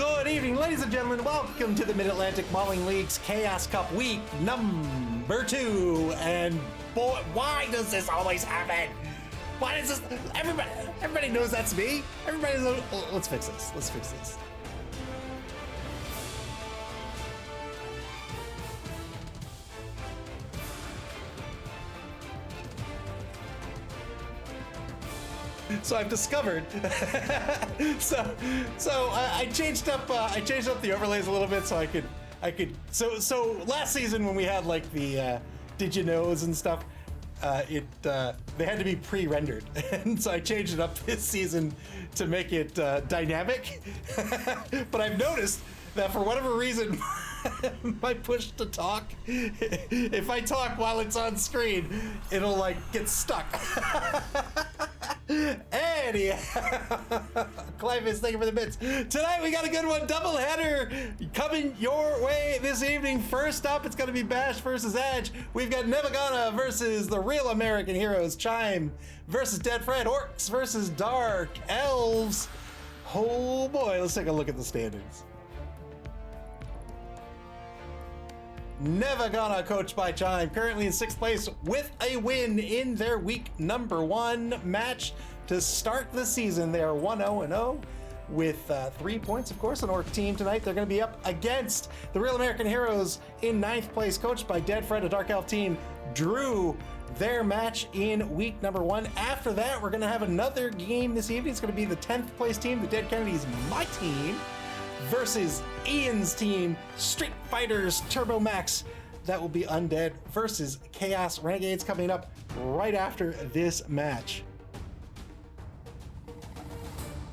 Good evening, ladies and gentlemen. Welcome to the Mid-Atlantic Mauling League's Chaos Cup week number 2. And boy, why does this always happen? Why does this? Everybody knows that's me. Everybody knows. Let's fix this. Let's fix this. So I've discovered. so I changed up the overlays a little bit so I could. So last season when we had like the did you knows and stuff, they had to be pre-rendered, and so I changed it up this season to make it dynamic. But I've noticed that for whatever reason, my push to talk, if I talk while it's on screen, it'll like get stuck. Anyhow, Clive, thank you for the bits. Tonight we got a good one, double header coming your way this evening. First up, it's going to be Bash versus Edge. We've got Nevva versus the Real American Heroes, Chime versus Dead Fred, Orcs versus Dark Elves. Oh boy, let's take a look at the standings. Nevva, coached by Chime, currently in 6th place with a win in their week number 1 match to start the season. They are 1-0-0 with 3 points, of course. An Orc team tonight. They're going to be up against the Real American Heroes in 9th place, coached by Dead Fred, a Dark Elf team. Drew their match in week number 1. After that, we're going to have another game this evening. It's going to be the 10th place team, the Dead Kennedys, my team, versus Ian's team, Street Fighters Turbo Max. That will be Undead versus Chaos Renegades, coming up right after this match.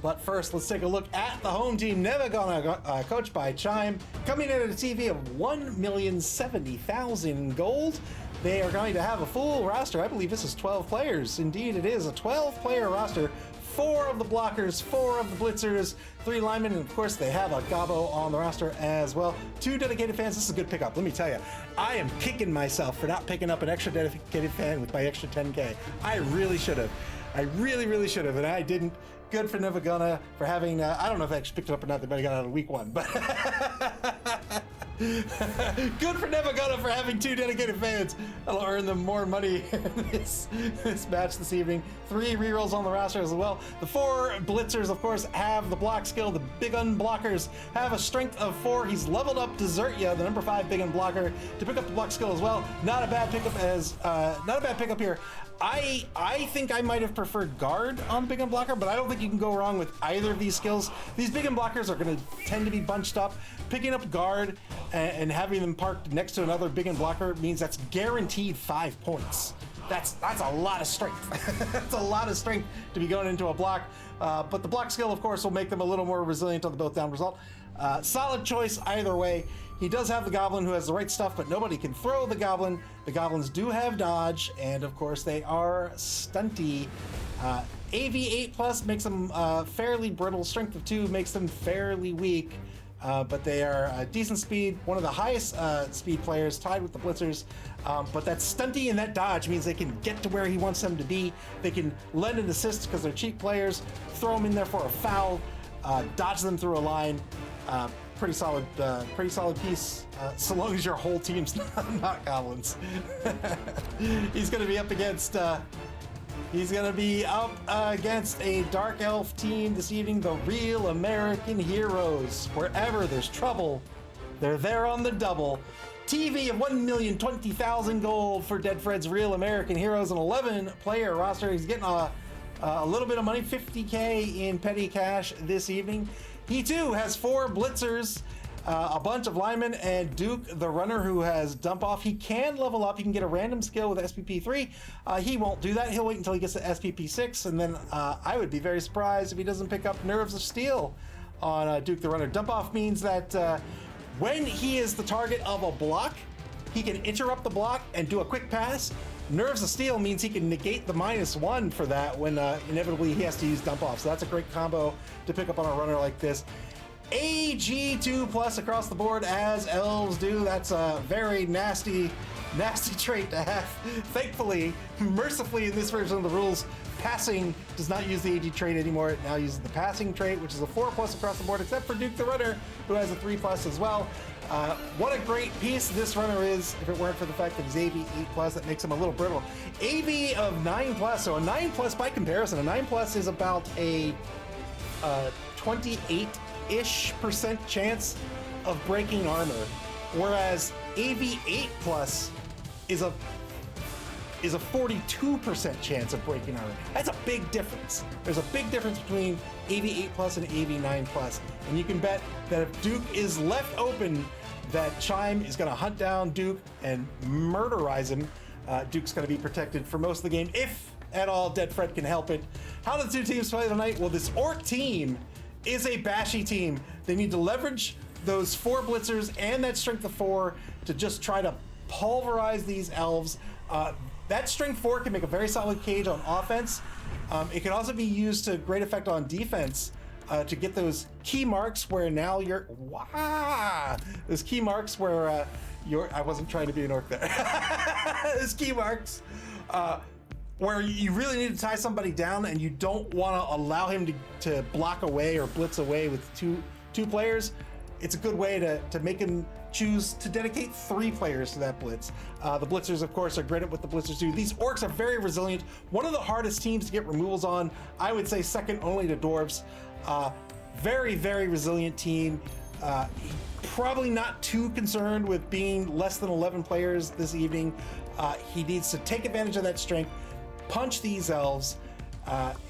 But first, let's take a look at the home team, Nevva, coached by Chime, coming in at a TV of 1,070,000 gold. They are going to have a full roster. I believe this is 12 players. Indeed, it is a 12-player roster. 4 of the blockers, 4 of the blitzers, 3 linemen, and of course they have a Gabo on the roster as well. 2 dedicated fans. This is a good pickup. Let me tell you, I am kicking myself for not picking up an extra dedicated fan with my extra 10K. I really should have. I really should have, and I didn't. Good for Nevva for having, I don't know if I actually picked it up or not, they might have got it out of week 1, but good for Nevva for having 2 dedicated fans. That'll earn them more money in this match this evening. 3 rerolls on the roster as well. The 4 blitzers, of course, have the block skill. The big unblockers have a strength of 4. He's leveled up Desertia, the number 5 big unblocker, to pick up the block skill as well. Not a bad pickup here. I think I might have preferred guard on Big Unblocker, but I don't think you can go wrong with either of these skills. These Big Unblockers are going to tend to be bunched up. Picking up guard and having them parked next to another Big Unblocker means that's guaranteed 5 points. That's a lot of strength. That's a lot of strength to be going into a block. But the block skill, of course, will make them a little more resilient on the both down result. Solid choice either way. He does have the Goblin who has the right stuff, but nobody can throw the Goblin. The Goblins do have dodge, and of course they are stunty. AV 8+ makes them fairly brittle. Strength of 2 makes them fairly weak. But they are decent speed, one of the highest speed players, tied with the blitzers. But that stunty and that dodge means they can get to where he wants them to be. They can lend an assist because they're cheap players, throw them in there for a foul, dodge them through a line. Pretty solid piece, so long as your whole team's not goblins. He's going to be up against a Dark Elf team this evening, the Real American Heroes. Wherever there's trouble, they're there on the double. TV of 1,020,000 gold for Dead Fred's Real American Heroes, an 11-player roster. He's getting a little bit of money, 50K in petty cash this evening. He too has 4 blitzers, a bunch of linemen, and Duke, the runner, who has dump off. He can level up. He can get a random skill with SPP 3. He won't do that. He'll wait until he gets to SPP 6, and then I would be very surprised if he doesn't pick up Nerves of Steel on Duke, the runner. Dump off means that when he is the target of a block, he can interrupt the block and do a quick pass. Nerves of Steel means he can negate the -1 for that when inevitably he has to use dump off. So that's a great combo to pick up on a runner like this. AG2+ across the board, as elves do. That's a very nasty nasty trait to have. Thankfully, mercifully in this version of the rules, passing does not use the AG trait anymore. It now uses the passing trait, which is a 4+ across the board, except for Duke the Runner, who has a 3+ as well. What a great piece this runner is. If it weren't for the fact that he's AV 8+, that makes him a little brittle. AV of 9+, so a 9+ by comparison, a 9+ is about a 28-ish% chance of breaking armor, whereas AV 8+ is a 42% chance of breaking armor. That's a big difference. There's a big difference between AV 8+ and AV 9+, and you can bet that if Duke is left open, that Chime is going to hunt down Duke and murderize him. Duke's going to be protected for most of the game, if at all Dead Fred can help it. How do the two teams play tonight? Well, this Orc team is a bashy team. They need to leverage those 4 blitzers and that strength of 4 to just try to pulverize these elves. That strength 4 can make a very solid cage on offense. It can also be used to great effect on defense to get those key marks where now you're, those key marks where I wasn't trying to be an orc there. Those key marks where you really need to tie somebody down and you don't want to allow him to block away or blitz away with two players. It's a good way to make him choose to dedicate 3 players to that blitz. The blitzers, of course, are great at what the blitzers do. These orcs are very resilient. One of the hardest teams to get removals on, I would say second only to dwarves. Very, very resilient team. Probably not too concerned with being less than 11 players this evening. He needs to take advantage of that strength, punch these elves,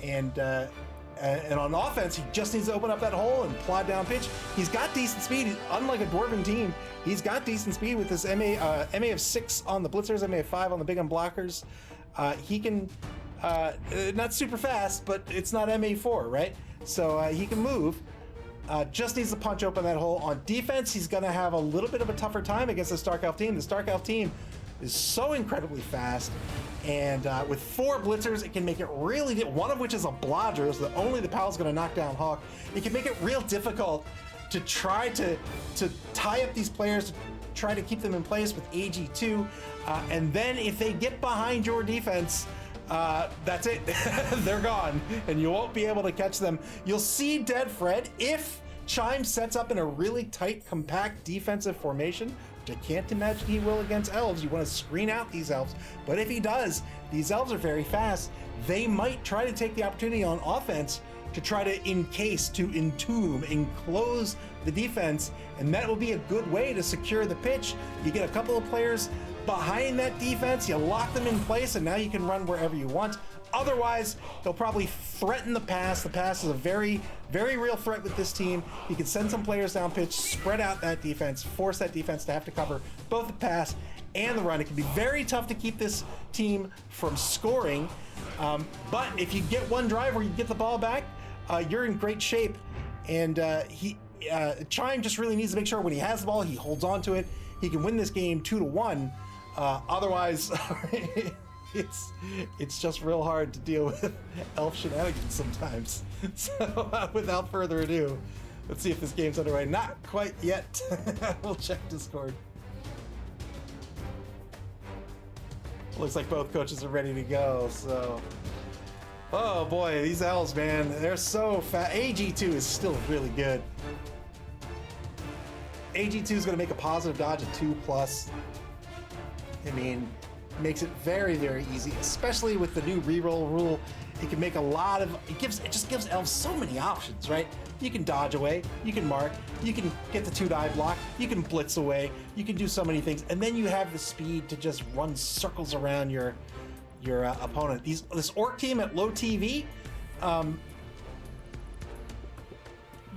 and on offense, he just needs to open up that hole and plod down pitch. He's got decent speed. Unlike a dwarven team, he's got decent speed with this MA of 6 on the blitzers, MA of 5 on the big unblockers. He can, not super fast, but it's not MA 4, right? So he can move. Just needs to punch open that hole. On defense, he's going to have a little bit of a tougher time against the Stark Elf team. The Stark Elf team is so incredibly fast, and with 4 blitzers, it can make it really, one of which is a blodger, so that only the PAL's going to knock down Hawk. It can make it real difficult to try to tie up these players, to try to keep them in place with AG2, and then if they get behind your defense, that's it. They're gone, and you won't be able to catch them. You'll see Dead Fred if Chime sets up in a really tight, compact defensive formation, which I can't imagine he will against elves. You want to screen out these elves, but if he does, these elves are very fast. They might try to take the opportunity on offense to try to encase, to entomb, enclose the defense, and that will be a good way to secure the pitch. You get a couple of players behind that defense, you lock them in place, and now you can run wherever you want. Otherwise, they'll probably threaten the pass. The pass is a very, very real threat with this team. You can send some players down pitch, spread out that defense, force that defense to have to cover both the pass and the run. It can be very tough to keep this team from scoring, but if you get one drive where you get the ball back, you're in great shape. And Chime just really needs to make sure when he has the ball, he holds on to it. He can win this game 2-1. Otherwise, it's just real hard to deal with elf shenanigans sometimes. So without further ado, let's see if this game's underway. Not quite yet. We'll check Discord. Looks like both coaches are ready to go, so. Oh boy, these elves, man, they're so fast. AG2 is still really good. AG2 is going to make a positive dodge of 2+. I mean, makes it very, very easy, especially with the new reroll rule. It can make a lot of, it just gives elves so many options, right? You can dodge away, you can mark, you can get the 2-die block, you can blitz away, you can do so many things, and then you have the speed to just run circles around your opponent. This orc team at low TV,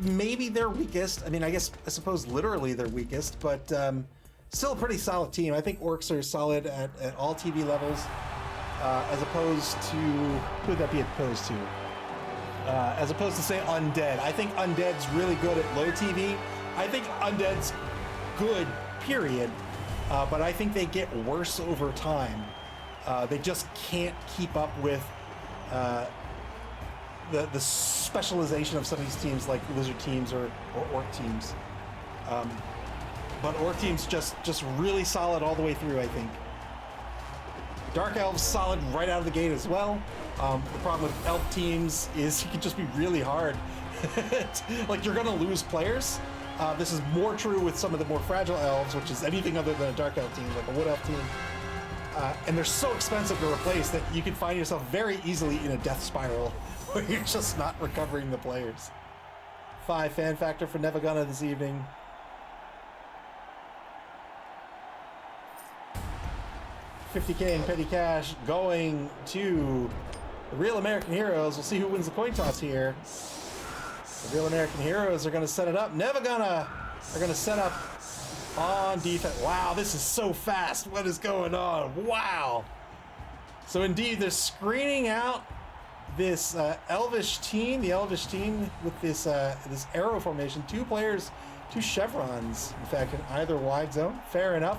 maybe their weakest. I mean, I suppose literally their weakest, but still a pretty solid team. I think orcs are solid at all TV levels, as opposed to, who would that be opposed to? As opposed to, say, Undead. I think Undead's really good at low TV. I think Undead's good, period, but I think they get worse over time. They just can't keep up with the specialization of some of these teams, like lizard teams or orc teams. But orc teams just really solid all the way through, I think. Dark Elves solid right out of the gate as well. The problem with Elf teams is it can just be really hard. Like, you're gonna lose players. This is more true with some of the more fragile Elves, which is anything other than a Dark Elf team, like a Wood Elf team. And they're so expensive to replace that you can find yourself very easily in a death spiral where you're just not recovering the players. 5 fan factor for Nevva this evening. $50K in petty cash going to the Real American Heroes. We'll see who wins the coin toss here. The Real American Heroes are going to set it up. Nevva are going to set up on defense. Wow, this is so fast. What is going on? Wow. So indeed, they're screening out this Elvish team, the Elvish team with this this arrow formation. 2 players, 2 chevrons, in fact, in either wide zone. Fair enough.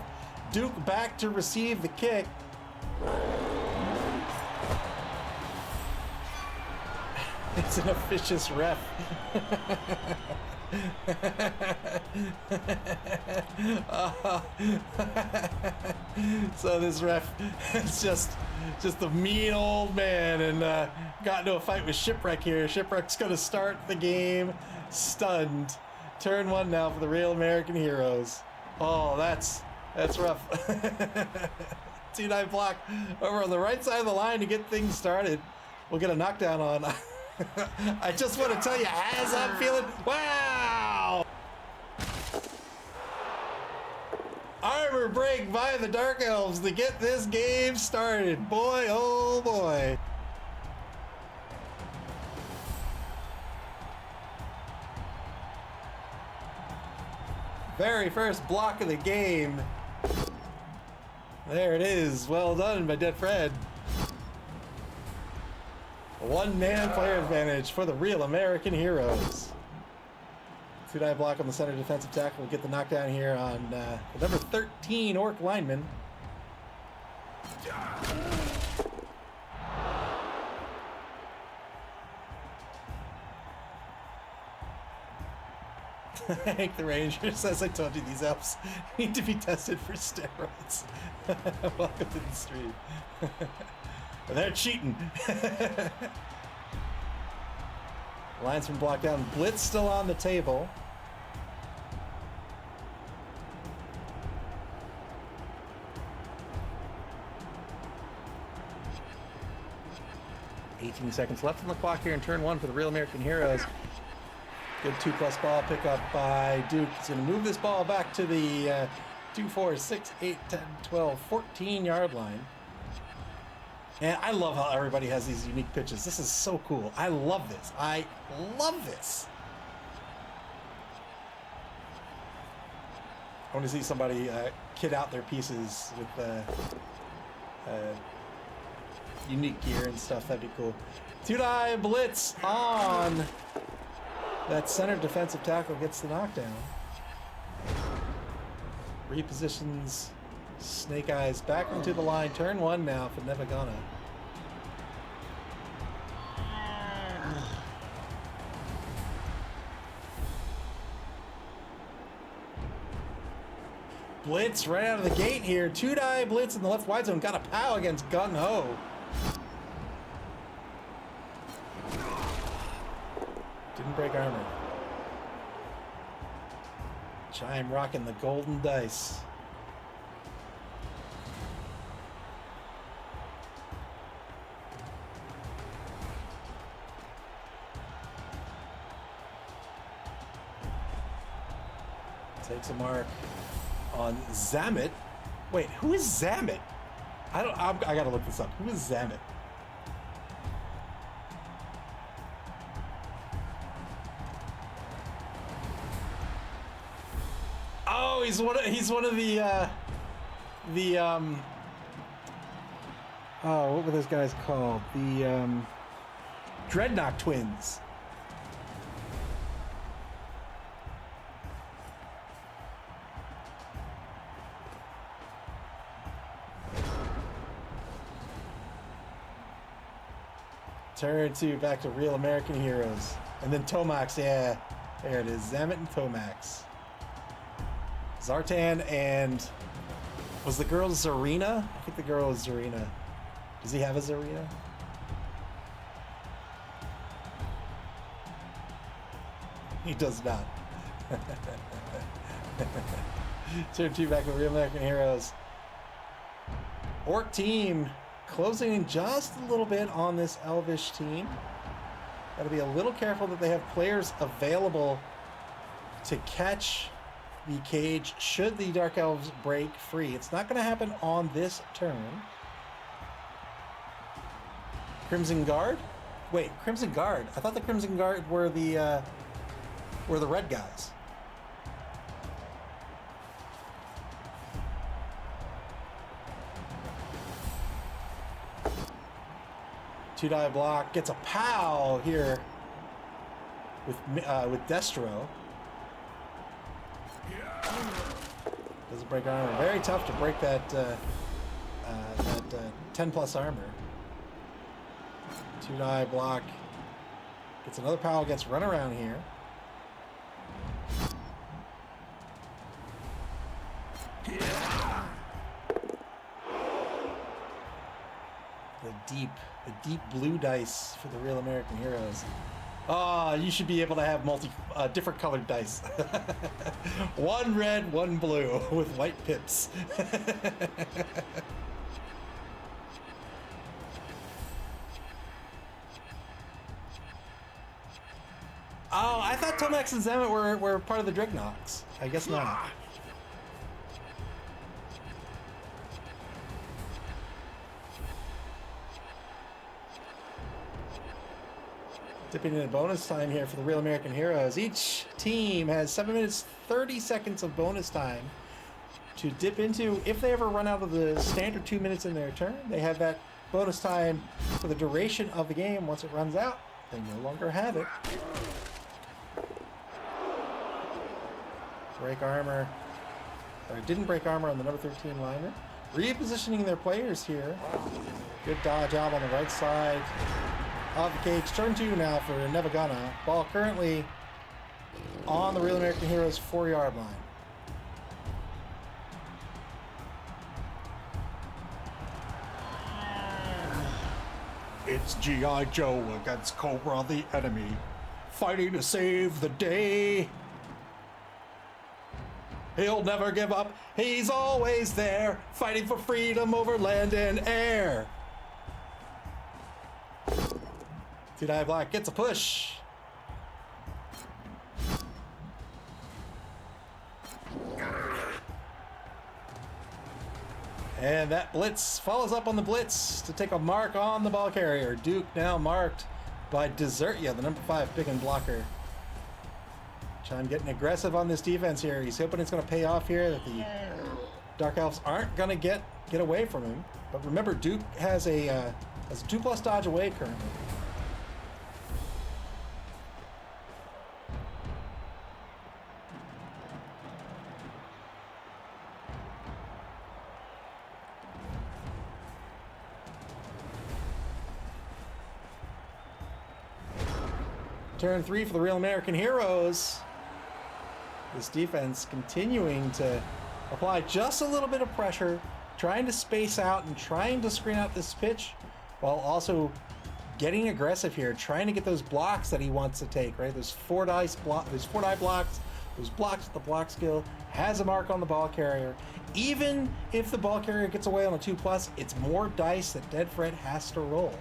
Duke back to receive the kick. It's an officious ref. So this ref is just a mean old man and got into a fight with Shipwreck here. Shipwreck's gonna start the game stunned. Turn 1 now for the Real American Heroes. Oh, that's rough. 2-9 block over on the right side of the line to get things started. We'll get a knockdown on. I just want to tell you, as I'm feeling, wow! Armor break by the Dark Elves to get this game started. Boy, oh boy. Very first block of the game. There it is. Well done by Dead Fred. A 1-man player advantage for the Real American Heroes. 2-die block on the center defensive tackle. We'll get the knockdown here on the number 13 Orc lineman. Hank the Ranger says, I told you these elves need to be tested for steroids. Welcome to the stream. They're cheating. Linesman blocked down. Blitz still on the table. $18 seconds left on the clock here in turn 1 for the Real American Heroes. Good 2+ ball pickup by Duke. He's going to move this ball back to the 2, 4, 6, 8, 10, 12, 14-yard line. And I love how everybody has these unique pitches. This is so cool. I love this. I love this. I want to see somebody kit out their pieces with unique gear and stuff. That'd be cool. 2-die blitz on that center defensive tackle, gets the knockdown. Repositions Snake Eyes back into the line. Turn 1 now for Nevva. Blitz right out of the gate here. 2-die blitz in the left wide zone. Got a pow against Gung Ho. Didn't break armor. Chime rocking the golden dice. Takes a mark on Zamet. Wait, who is Zamet? I gotta look this up. Who is Zamet? Oh, he's one of the oh, what were those guys called? The Dreadnought twins. Turn 2 back to Real American Heroes. And then Tomax, yeah. There it is. Zamet and Tomax. Zartan and... Was the girl Zarina? I think the girl was Zarina. Does he have a Zarya? He does not. Turn 2 back with Real American Heroes. Orc team closing in just a little bit on this Elvish team. Gotta be a little careful that they have players available to catch the cage should the Dark Elves break free. It's not going to happen on this turn. Crimson Guard? Wait, Crimson Guard. I thought the Crimson Guard were the red guys. Two-die block, gets a POW here with Destro. Doesn't break armor. Very tough to break that 10 plus armor. Two-die block, gets another POW, gets run around here. The deep blue dice for the Real American Heroes. Ah, you should be able to have different colored dice. One red, one blue with white pips. Oh, I thought Tomax and Zemet were part of the Dreadnoks. I guess not. Dipping into bonus time here for the Real American Heroes. Each team has 7 minutes 30 seconds of bonus time to dip into. If they ever run out of the standard 2 minutes in their turn, they have that bonus time for the duration of the game. Once it runs out, they no longer have it. Break armor. Or didn't break armor on the number 13 liner. Repositioning their players here. Good dodge out on the right side of the cage. Turn 2 now for Nevva. Ball currently on the Real American Heroes 4-yard line. It's G.I. Joe against Cobra the enemy, fighting to save the day. He'll never give up. He's always there, fighting for freedom over land and air. Two-die block gets a push. And that blitz follows up on the blitz to take a mark on the ball carrier. Duke now marked by Desertia, the number 5 pick and blocker. Chime getting aggressive on this defense here. He's hoping it's going to pay off here, that the Dark Elves aren't going to get away from him. But remember, Duke has a 2+ dodge away currently. Turn 3 for the Real American Heroes. This defense continuing to apply just a little bit of pressure, trying to space out and trying to screen out this pitch, while also getting aggressive here, trying to get those blocks that he wants to take, right? Those 4-die blocks, those blocks with the block skill, has a mark on the ball carrier. Even if the ball carrier gets away on a 2+, it's more dice that Dead Fred has to roll.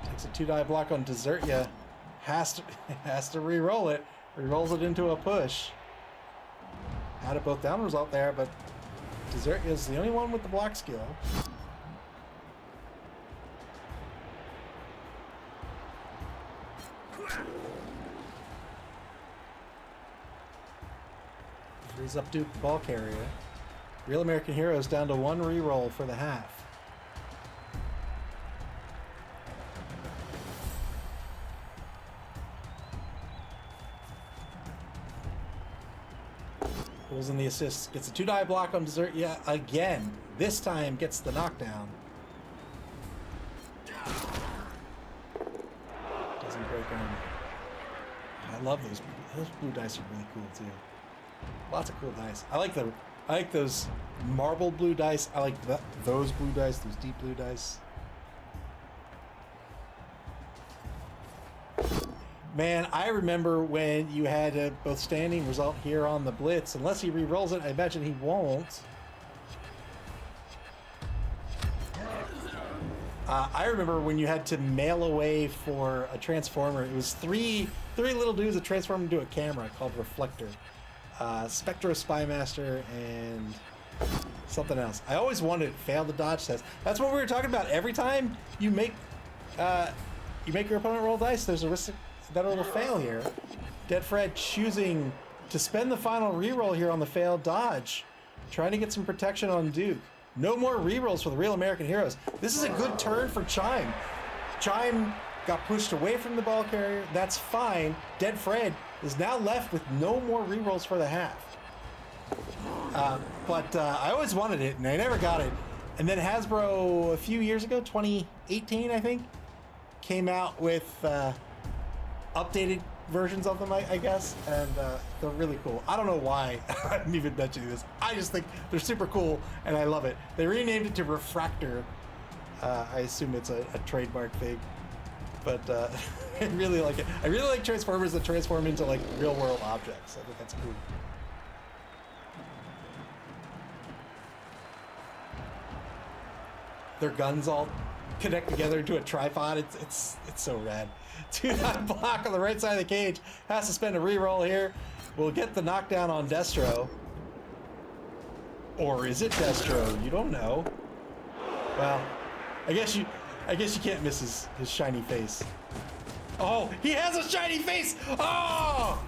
Takes a 2-die block on Desertia. Has to re-roll it. Re-rolls it into a push. Had it both down result there, but Desertia is the only one with the block skill. Frees up Duke, the ball carrier. Real American Heroes down to 1 re-roll for the half. Pulls in the assists, gets a 2-die block on Desertia again. This time gets the knockdown. Doesn't break armor. I love those blue dice are really cool too. Lots of cool dice. I like those marble blue dice. I like those blue dice, those deep blue dice. Man, I remember when you had a both standing result here on the Blitz. Unless he re-rolls it, I imagine he won't. I remember when you had to mail away for a transformer. It was three little dudes that transformed into a camera called Reflector. Spectro Spymaster and something else. I always wanted fail the dodge test. That's what we were talking about. Every time you make your opponent roll dice, there's a risk that it'll fail here. Dead Fred choosing to spend the final reroll here on the failed dodge, trying to get some protection on Duke. No more rerolls for the Real American Heroes. This is a good turn for Chime. Chime got pushed away from the ball carrier. That's fine. Dead Fred is now left with no more rerolls for the half. But I always wanted it, and I never got it. And then Hasbro, a few years ago, 2018, I think, came out with updated versions of them, I guess, and they're really cool. I don't know why I'm even mentioning this. I just think they're super cool, and I love it. They renamed it to Refractor. I assume it's a trademark thing, but I really like it. I really like Transformers that transform into like real-world objects. I think that's cool. Their guns all connect together into a tripod. It's so rad. 2-9 block on the right side of the cage. Has to spend a reroll here. We'll get the knockdown on Destro. Or is it Destro? You don't know. Well, I guess you can't miss his shiny face. Oh, he has a shiny face! Oh!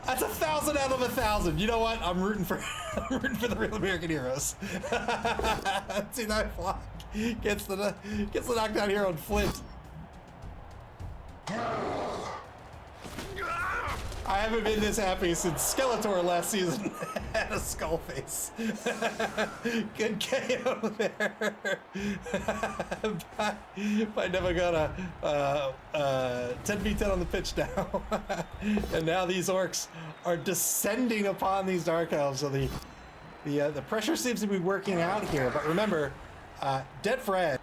That's 1,000 out of 1,000. You know what? I'm rooting for the Real American Heroes. 2-9 block gets the knockdown here on Flint. I haven't been this happy since Skeletor last season had a skull face. Good KO there. by Nevva got a 10v10 on the pitch now. And now these orcs are descending upon these Dark Elves. So the pressure seems to be working out here. But remember, Dead Fred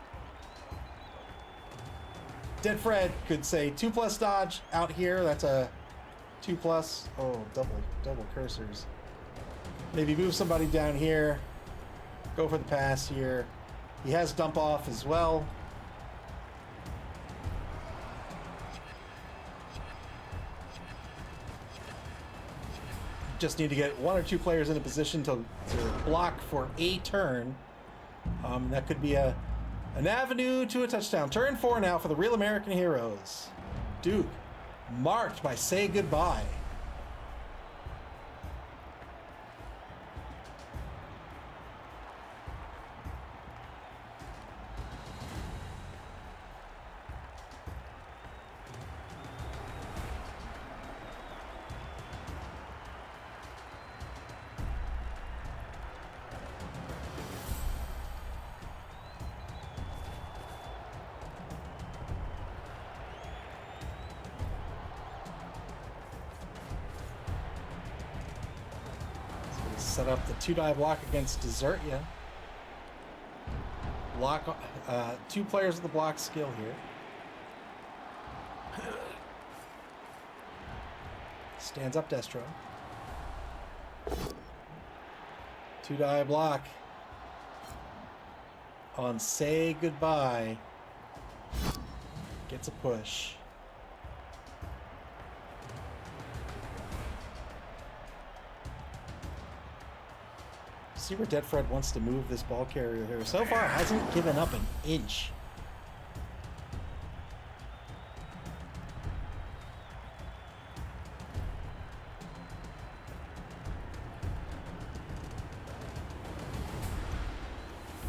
could say 2+ dodge out here. That's a 2+. Oh, double cursors. Maybe move somebody down here. Go for the pass here. He has dump off as well. Just need to get 1 or 2 players in a position to block for a turn. That could be an avenue to a touchdown. Turn 4 now for the Real American Heroes. Duke, marked by Say Goodbye. Set up the 2-die block against Desertia. Block, 2 players with the block skill here. Stands up Destro. 2-die block on Say Goodbye. Gets a push. See where Dead Fred wants to move this ball carrier here. So far, hasn't given up an inch.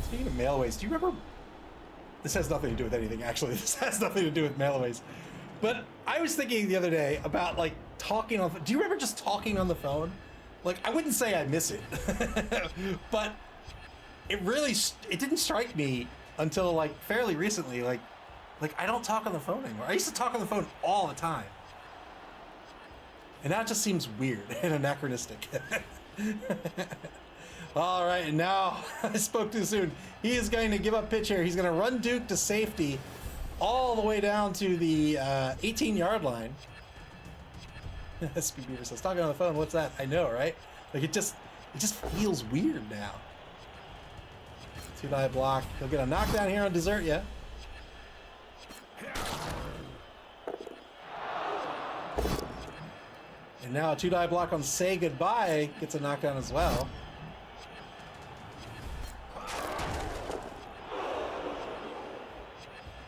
Speaking of mailaways, do you remember? This has nothing to do with anything, actually. This has nothing to do with mailaways. But I was thinking the other day about, like, talking on... Do you remember just talking on the phone? Like, I wouldn't say I miss it, but it didn't strike me until like fairly recently. Like I don't talk on the phone anymore. I used to talk on the phone all the time. And that just seems weird and anachronistic. All right, and now I spoke too soon. He is going to give up pitch here. He's going to run Duke to safety all the way down to the 18-yard line. SP Beaver says, talking on the phone, what's that? I know, right? Like it just feels weird now. 2-die block. He'll get a knockdown here on Desert, yeah. And now a 2-die block on Say Goodbye gets a knockdown as well.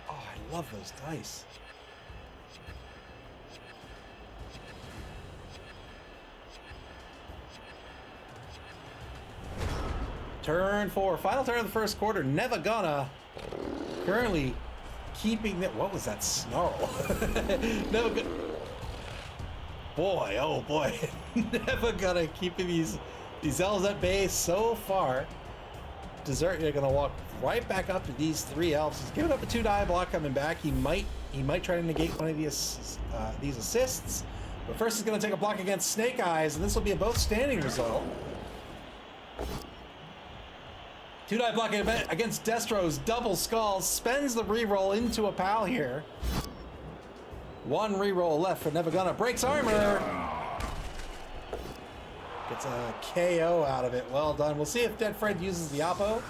Oh, I love those dice. Turn 4, final turn of the first quarter. Nevva gonna currently keeping that. What was that snarl? Nevva gonna. Boy, oh boy, Nevva gonna keeping these elves at bay so far. Desert, you're gonna walk right back up to these 3 elves. He's giving up a 2-die block coming back. He might try to negate one of these assists, but first he's gonna take a block against Snake Eyes, and this will be a both standing result. 2-die block against Destro's double skulls, spends the reroll into a pal here. 1 reroll left for Nevva gonna. Breaks armor. Gets a KO out of it. Well done. We'll see if Dead Fred uses the Oppo.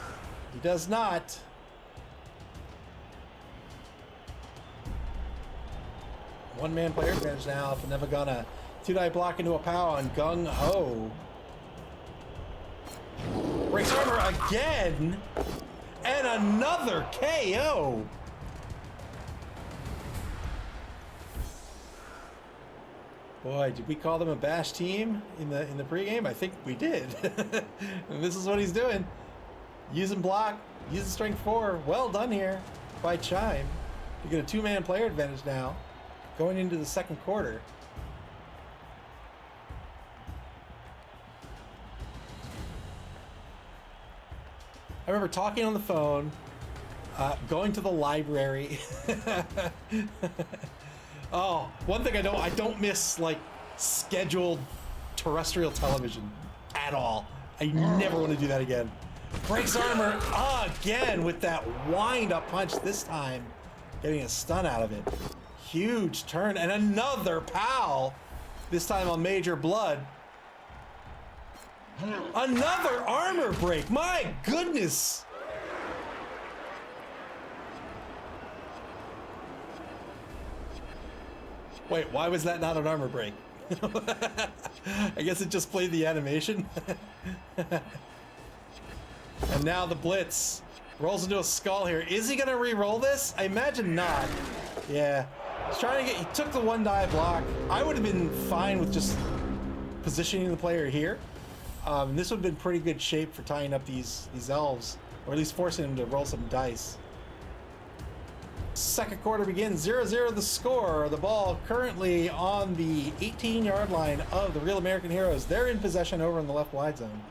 He does not. One-man player advantage now for Nevva gonna. 2-die block into a pal on Gung Ho. Breaks armor again, and another KO. Boy, did we call them a bash team in the pregame? I think we did. And this is what he's doing. Using block, using strength 4. Well done here by Chime. You get a 2-man player advantage now, going into the second quarter. I remember talking on the phone, going to the library. Oh, one thing I don't miss, like, scheduled terrestrial television at all. I never want to do that again. Breaks armor again with that wind-up punch this time, getting a stun out of it. Huge turn, and another pal, this time on Major Blood. Another armor break, my goodness! Wait, why was that not an armor break? I guess it just played the animation. And now the blitz rolls into a skull here. Is he gonna re-roll this? I imagine not. Yeah, he's trying to get, he took the 1-die block. I would have been fine with just positioning the player here. This would have been pretty good shape for tying up these elves, or at least forcing them to roll some dice. Second quarter begins, 0-0 the score. The ball currently on the 18-yard line of the Real American Heroes. They're in possession over in the left wide zone.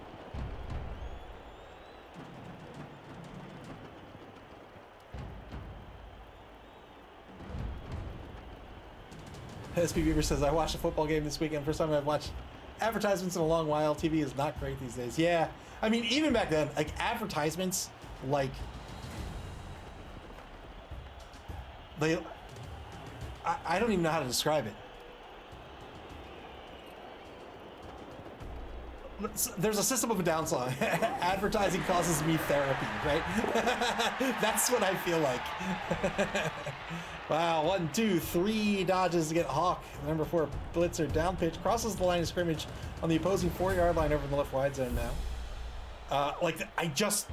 SP Beaver says, I watched a football game this weekend. First time I've watched advertisements in a long while. TV is not great these days. Yeah, I mean, even back then, like, advertisements, like, I don't even know how to describe it. There's a system of a down song. Advertising causes me therapy, right? That's what I feel like. Wow, 1, 2, 3 dodges to get Hawk. Number 4 blitzer down pitch, crosses the line of scrimmage on the opposing 4-yard line over in the left wide zone now. Like, I just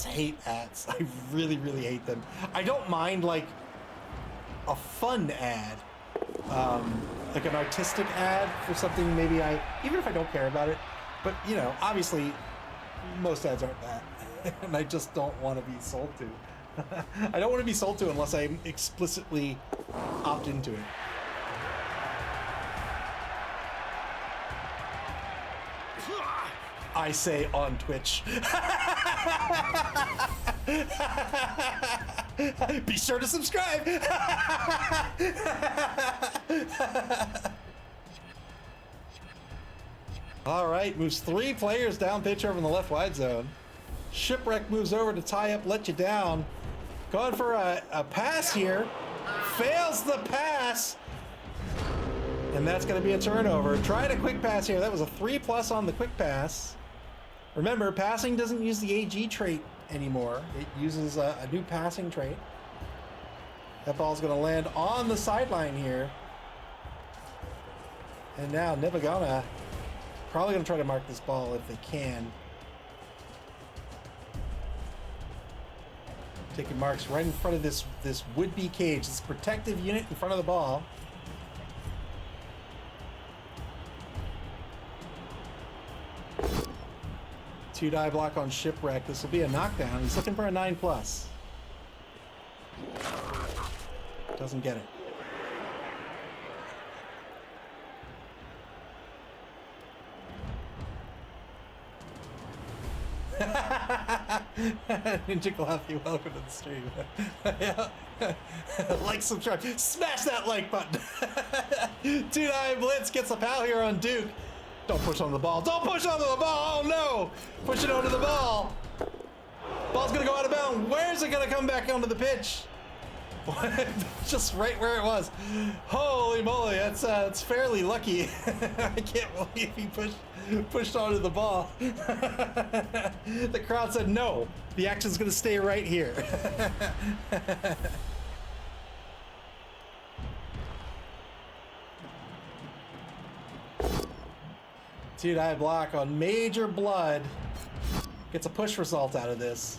hate ads. I really, really hate them. I don't mind, like, a fun ad, like an artistic ad for something maybe even if I don't care about it, but, you know, obviously most ads aren't that, and I just don't want to be sold to. I don't want to be sold to unless I explicitly opt into it. I say on Twitch. Be sure to subscribe. All right, moves 3 players down pitch over in the left wide zone. Shipwreck moves over to tie up, let you down. Going for a pass here. Fails the pass. And that's going to be a turnover. Tried a quick pass here. That was a 3+ on the quick pass. Remember, passing doesn't use the AG trait anymore. It uses a new passing trait. That ball's going to land on the sideline here. And now Nevva probably going to try to mark this ball if they can. Taking marks right in front of this would-be cage, this protective unit in front of the ball. Two die block on Shipwreck. This will be a knockdown. He's looking for a 9+. Doesn't get it. Ninja Coffee, welcome to the stream. Like, subscribe, smash that like button. 2-9 blitz gets a pal here on Duke. Don't push on the ball. Don't push onto the ball. Oh no! Push it onto the ball. Ball's gonna go out of bounds. Where's it gonna come back onto the pitch? Just right where it was. Holy moly! That's fairly lucky. I can't believe he pushed onto the ball. The crowd said no. The action's gonna stay right here. Two-die block on Major Blood. Gets a push result out of this.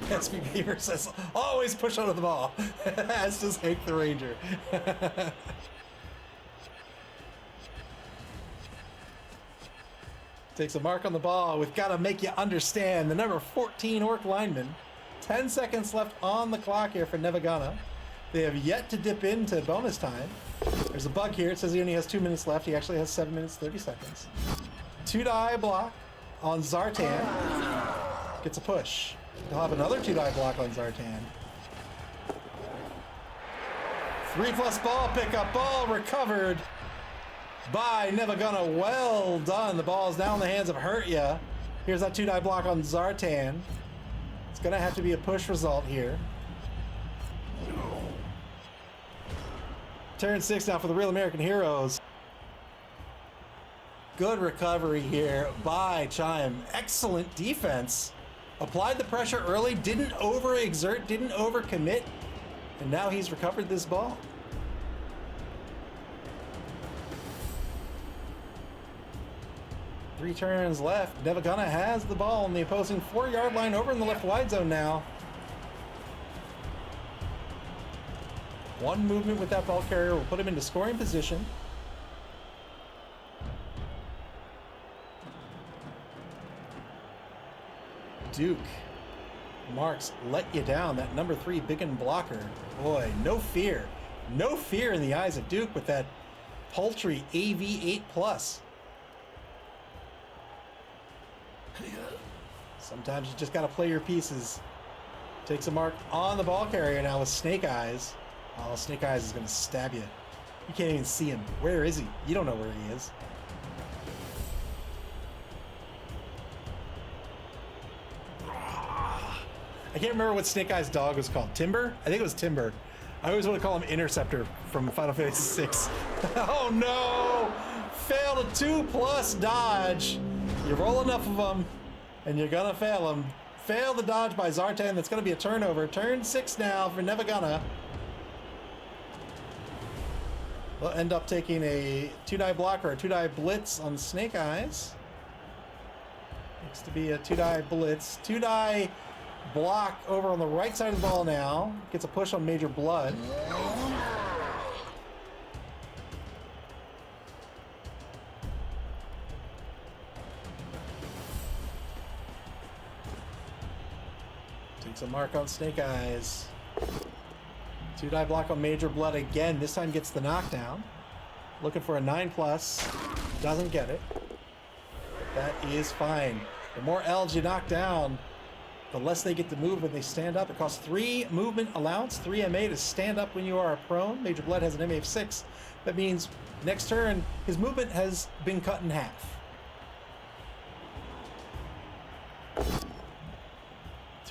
SB Beaver says, always push onto the ball. As does Hank the Ranger. Takes a mark on the ball. We've got to make you understand. The number 14 Orc lineman. 10 seconds left on the clock here for Nevva. They have yet to dip into bonus time. There's a bug here. It says he only has 2 minutes left. He actually has 7 minutes, 30 seconds. Two-die block on Zartan. Gets a push. He'll have another two-die block on Zartan. 3+ ball pickup. Ball recovered by Nevva. Well done. The ball is now in the hands of Hurtya. Here's that two-die block on Zartan. It's going to have to be a push result here. Turn 6 now for the Real American Heroes. Good recovery here by Chime. Excellent defense. Applied the pressure early, didn't overexert, didn't overcommit, and now he's recovered this ball. Three turns left. Nevva has the ball on the opposing 4-yard line over in the left wide zone now. One movement with that ball carrier will put him into scoring position. Duke marks let you down. That number 3 Biggin blocker. Boy, no fear. No fear in the eyes of Duke with that paltry AV8+. Sometimes you just got to play your pieces. Takes a mark on the ball carrier now with Snake Eyes. Oh, Snake Eyes is going to stab you. You can't even see him. Where is he? You don't know where he is. I can't remember what Snake Eyes' dog was called. Timber? I think it was Timber. I always want to call him Interceptor from Final Fantasy VI. Oh no! Failed a 2+ dodge. You roll enough of them, and you're gonna fail them. Fail the dodge by Zartan. That's gonna be a turnover. Turn 6 now for Nevva. We'll end up taking a 2-die block or a 2-die blitz on Snake Eyes. Looks to be a 2-die blitz. 2-die block over on the right side of the ball now. Gets a push on Major Blood. Takes a mark on Snake Eyes. 2-die block on Major Blood again. This time gets the knockdown. Looking for a 9+. Doesn't get it. That is fine. The more L's you knock down, the less they get to move when they stand up. It costs 3 movement allowance, 3 MA to stand up when you are prone. Major Blood has an MA of 6. That means next turn, his movement has been cut in half.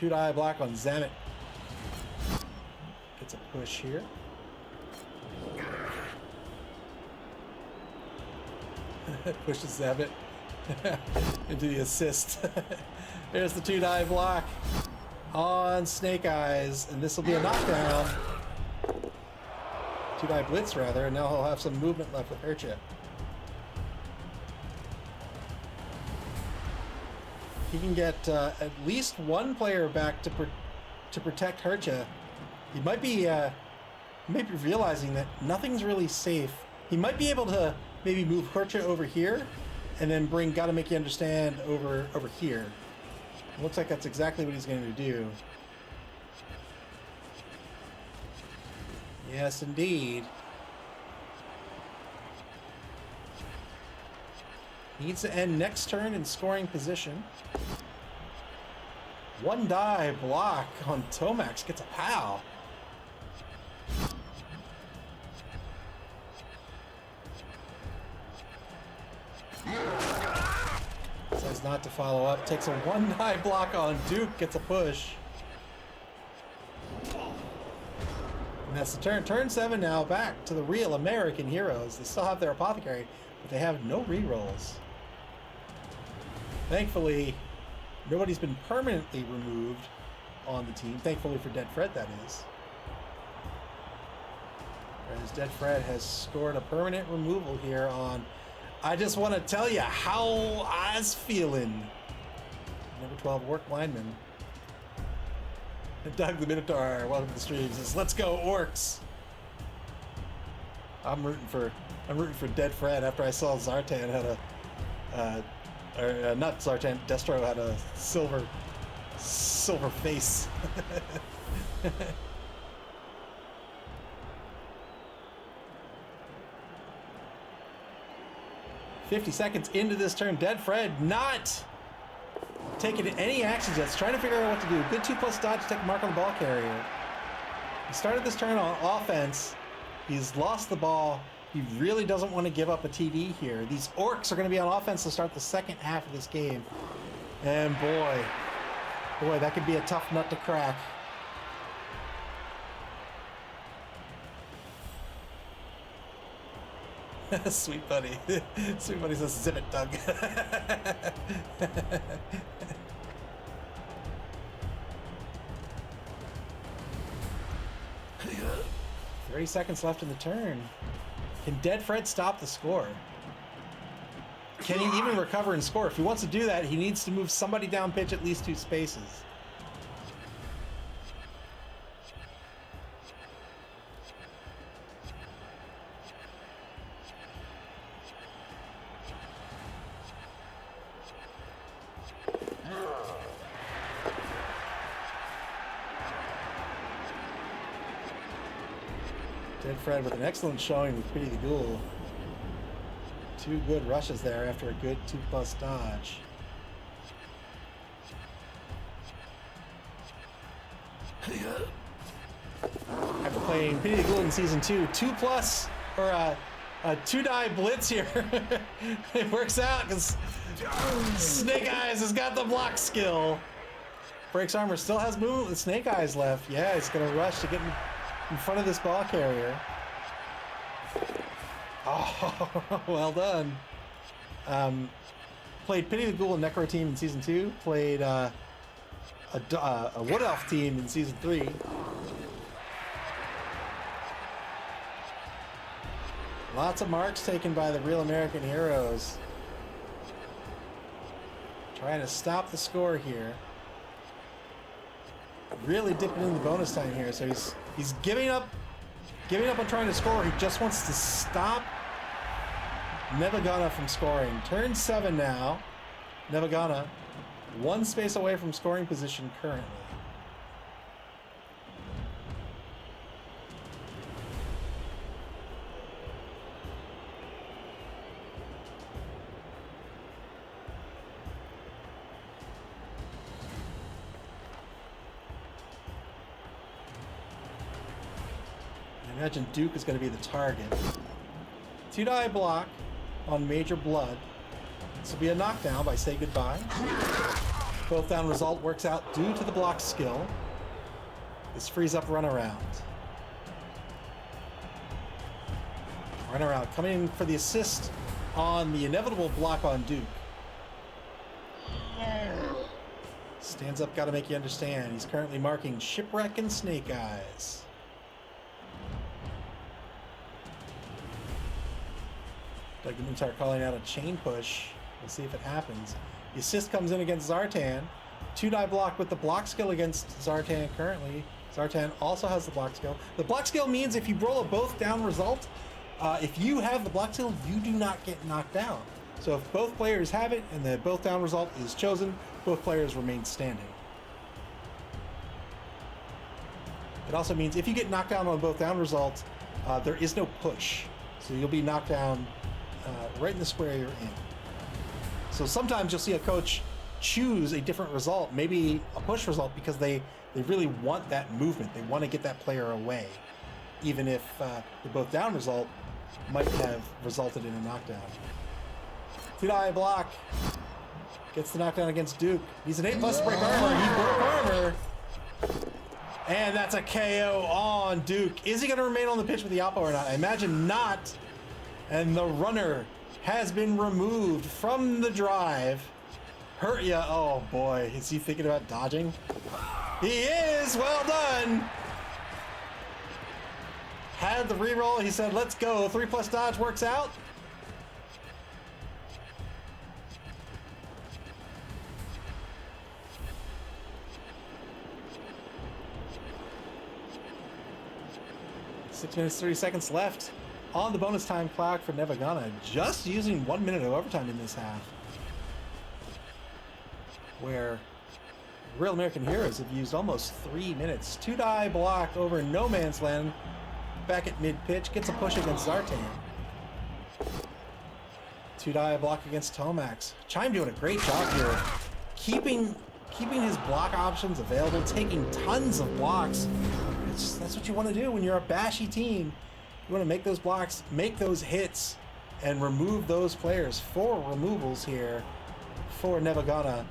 2-die block on Zamet. Gets a push here. Pushes Zamet into the assist. There's the 2-die block on Snake Eyes, and this will be a knockdown. 2-die blitz, rather, and now he'll have some movement left with Hercha. He can get at least one player back to protect Hercha. He might be realizing that nothing's really safe. He might be able to maybe move Hercha over here, and then bring Gotta Make You Understand over here. It looks like that's exactly what he's going to do. Yes, indeed. Needs to end next turn in scoring position. 1-die block on Tomax gets a POW. Says not to follow up. Takes a 1-die block on Duke. Gets a push. And that's the turn. Turn 7 now. Back to the real American heroes. They still have their apothecary, but they have no rerolls. Thankfully, nobody's been permanently removed on the team. Thankfully for Dead Fred, that is. Whereas Dead Fred has scored a permanent removal here on... I just want to tell you how I's feeling. Number 12, Orc Lineman. Doug the Minotaur, welcome to the stream, says, "Let's go, Orcs." I'm rooting for Dead Fred after I saw Zartan had a not Zartan, Destro had a silver face. 50 seconds into this turn, Dead Fred not taking any actions yet. He's trying to figure out what to do. Good 2+ dodge to take a mark on the ball carrier. He started this turn on offense. He's lost the ball. He really doesn't want to give up a TD here. These Orcs are going to be on offense to start the second half of this game. And boy, that could be a tough nut to crack. Sweet buddy. Sweet buddy says, "Zip it, Doug." 30 seconds left in the turn. Can Dead Fred stop the score? Can he even recover and score? If he wants to do that, he needs to move somebody down pitch at least 2 spaces. Dead Fred with an excellent showing with Pity the Ghoul. 2 good rushes there after a good 2+ dodge. After playing Pity the Ghoul in Season 2, 2+ or a 2-die blitz here. It works out because Snake Eyes has got the block skill. Breaks Armor still has movement with Snake Eyes left. Yeah, he's going to rush to get in front of this ball carrier. Oh, well done. Played Pity the Ghoul and Necro team in Season 2. Played a Wood Elf team in Season 3. Lots of marks taken by the real American heroes. Trying to stop the score here. Really dipping in the bonus time here, so he's giving up on trying to score. He just wants to stop Nevva from scoring. Turn 7 now. Nevva 1 space away from scoring position currently. I imagine Duke is going to be the target. 2-die block on Major Blood. This will be a knockdown by Say Goodbye. Both down result works out due to the block skill. This frees up runaround. Runaround coming in for the assist on the inevitable block on Duke. Stands up, gotta make you understand. He's currently marking Shipwreck and Snake Eyes. Doug Mutar calling out a chain push. We'll see if it happens. The assist comes in against Zartan. 2-die block with the block skill against Zartan currently. Zartan also has the block skill. The block skill means if you roll a both down result, if you have the block skill, you do not get knocked down. So if both players have it and the both down result is chosen, both players remain standing. It also means if you get knocked down on both down results, there is no push. So you'll be knocked down right in the square you're in. So sometimes you'll see a coach choose a different result, maybe a push result, because they really want that movement. They want to get that player away, even if the both down result might have resulted in a knockdown. 2-die block. Gets the knockdown against Duke. He's an 8+ to break armor. He broke armor. And that's a KO on Duke. Is he going to remain on the pitch with the Oppo or not? I imagine not. And the runner has been removed from the drive. Hurt ya. Oh boy. Is he thinking about dodging? He is. Well done. Had the reroll. He said, let's go. 3+ dodge works out. Six minutes, 30 seconds left on the bonus time clock for Nevva. Just using 1 minute of overtime in this half, where Real American Heroes have used almost 3 minutes. 2-die block over No Man's Land. Back at mid-pitch, gets a push against Zartan. 2-die block against Tomax. Chime doing a great job here, keeping his block options available, taking tons of blocks. That's what you want to do when you're a bashy team. You want to make those blocks, make those hits, and remove those players. 4 removals here for Nevva.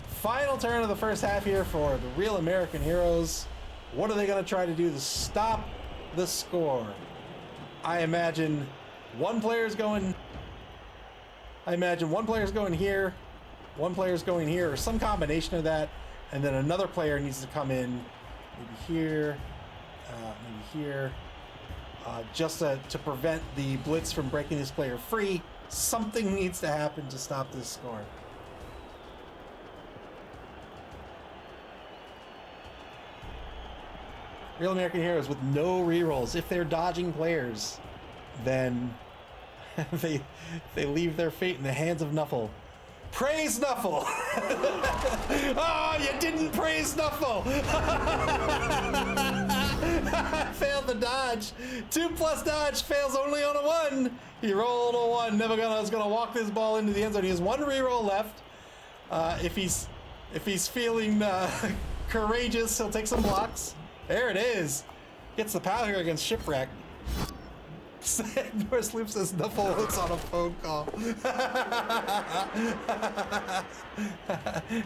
Final turn of the first half here for the Real American Heroes. What are they going to try to do to stop the score? I imagine one player's going here, one player's going here, or some combination of that, and then another player needs to come in, maybe here, just to prevent the blitz from breaking this player free. Something needs to happen to stop this score. Real American Heroes with no rerolls. If they're dodging players, then they leave their fate in the hands of Nuffle. Praise Nuffle! Oh, you didn't praise Nuffle! Failed the dodge. 2+ dodge fails only on a 1. He rolled a 1. Nevva is gonna walk this ball into the end zone. He has 1 reroll left. If he's feeling courageous, he'll take some blocks. There it is. Gets the power here against Shipwreck. North Loop says Nuffle was on a phone call.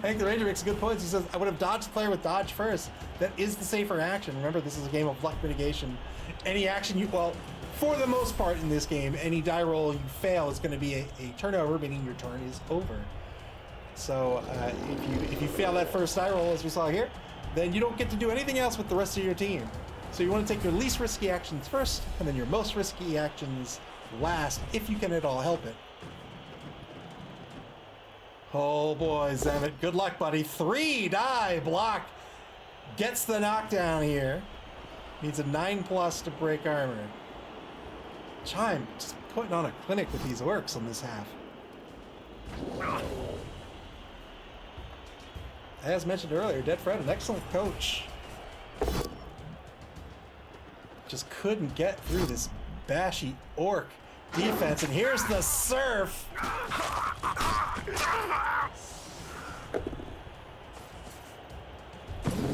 Hank the Ranger makes good points. He says, I would have dodged the player with dodge first. That is the safer action. Remember, this is a game of luck mitigation. Any action well, for the most part in this game, any die roll you fail is going to be a turnover, meaning your turn is over. So if you fail that first die roll, as we saw here, then you don't get to do anything else with the rest of your team. So you want to take your least risky actions first, and then your most risky actions last, if you can at all help it. Oh boy, Zamet, good luck, buddy. 3-die block gets the knockdown here. Needs a 9+ to break armor. Chime just putting on a clinic with these orcs on this half. As mentioned earlier, Dead Fred, an excellent coach. Just couldn't get through this bashy orc defense, and here's the surf.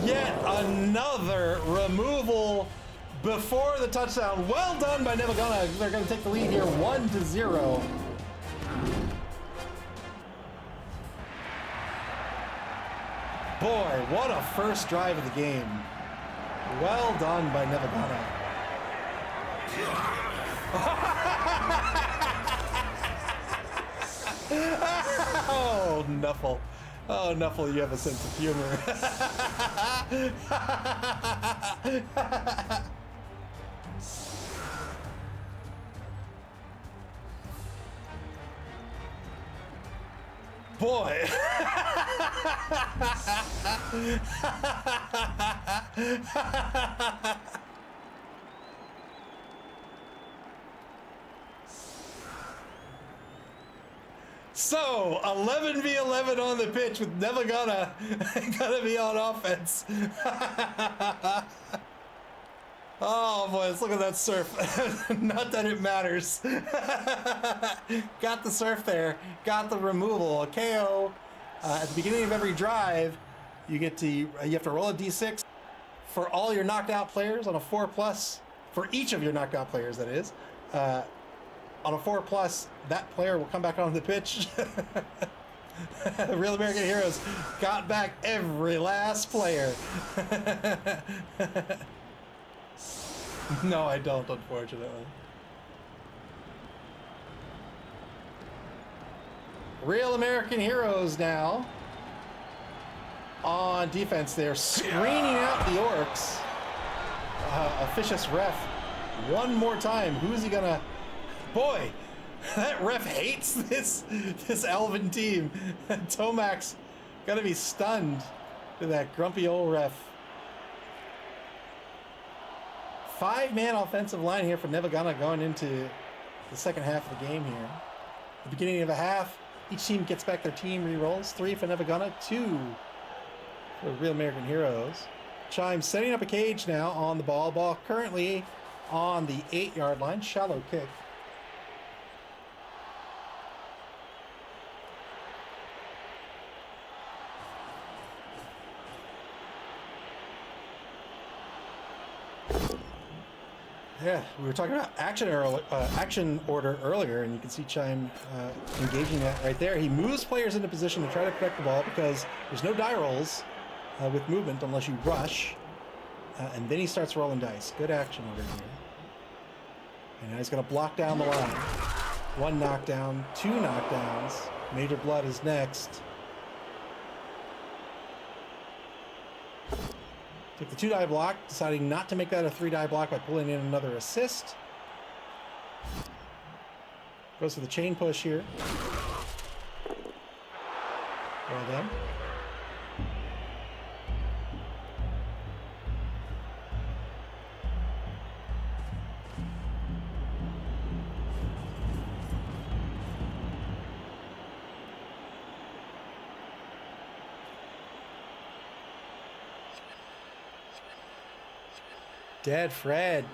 Yet another removal before the touchdown. Well done by Nevva. They're going to take the lead here, 1-0. Boy, what a first drive of the game. Well done by Nevva. Oh, Nuffle. Oh, Nuffle, you have a sense of humor. Boy. So, 11v11 on the pitch with Nevva gonna be on offense. Oh boy, let's look at that surf. Not that it matters. Got the surf there, got the removal, a KO. At the beginning of every drive, you have to roll a d6 for all your knocked out players on a 4+, for each of your knocked out players, that is. On a 4+, that player will come back on the pitch. Real American Heroes got back every last player. No, I don't, unfortunately. Real American Heroes now on defense. They're screening out the Orcs. Officious ref one more time. Who's he gonna... Boy, that ref hates this Elven team. Tomac's gonna be stunned to that grumpy old ref. 5-man offensive line here for Nevva going into the second half of the game here. At the beginning of the half, each team gets back their team re-rolls. 3 for Nevva, 2 for Real American Heroes. Chime setting up a cage now on the ball. Ball currently on the 8-yard line. Shallow kick. Yeah, we were talking about action order earlier, and you can see Chime engaging that right there. He moves players into position to try to protect the ball because there's no die rolls with movement unless you rush, and then he starts rolling dice. Good action order here. And now he's going to block down the line. 1 knockdown, 2 knockdowns. Major Blood is next. Took the 2-die block, deciding not to make that a 3-die block by pulling in another assist. Goes for the chain push here. Well done. Dad Fred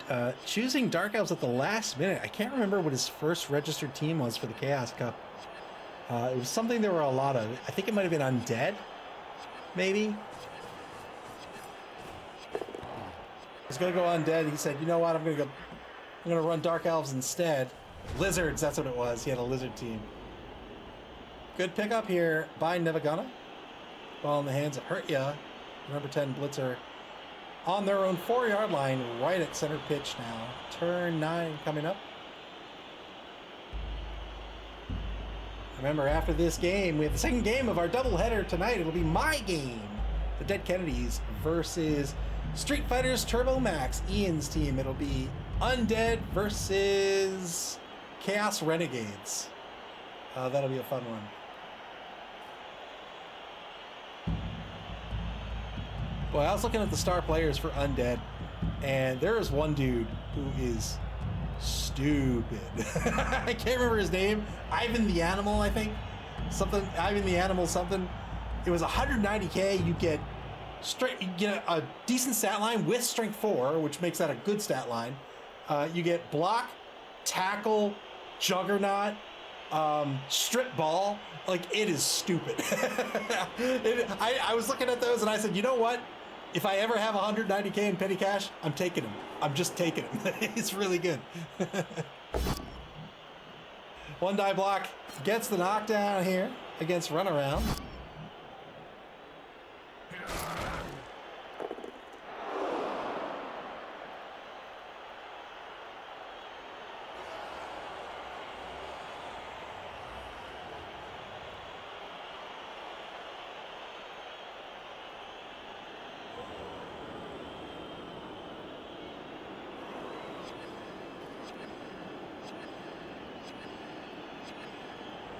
choosing Dark Elves at the last minute. I can't remember what his first registered team was for the Chaos Cup. It was something there were a lot of. I think it might have been Undead, maybe. He's gonna go Undead. He said, "You know what? I'm gonna run Dark Elves instead." Lizards, that's what it was. He had a lizard team. Good pickup here by Nevva. Ball in the hands of Hurtya. Number 10 Blitzer. On their own 4-yard line, right at center pitch now. Turn 9 coming up. Remember, after this game, we have the second game of our doubleheader tonight. It'll be my game. The Dead Kennedys versus Street Fighters Turbo Max, Ian's team. It'll be Undead versus Chaos Renegades. That'll be a fun one. Boy, I was looking at the star players for Undead, and there is one dude who is stupid. I can't remember his name. Ivan the Animal, I think. Something. Ivan the Animal something. It was 190k. You get a decent stat line with strength 4, which makes that a good stat line. You get block, tackle, juggernaut, strip ball. Like, it is stupid. I was looking at those and I said, you know what? If I ever have 190k in petty cash, I'm taking him. I'm just taking him. It's really good. 1-die block gets the knockdown here against Runaround.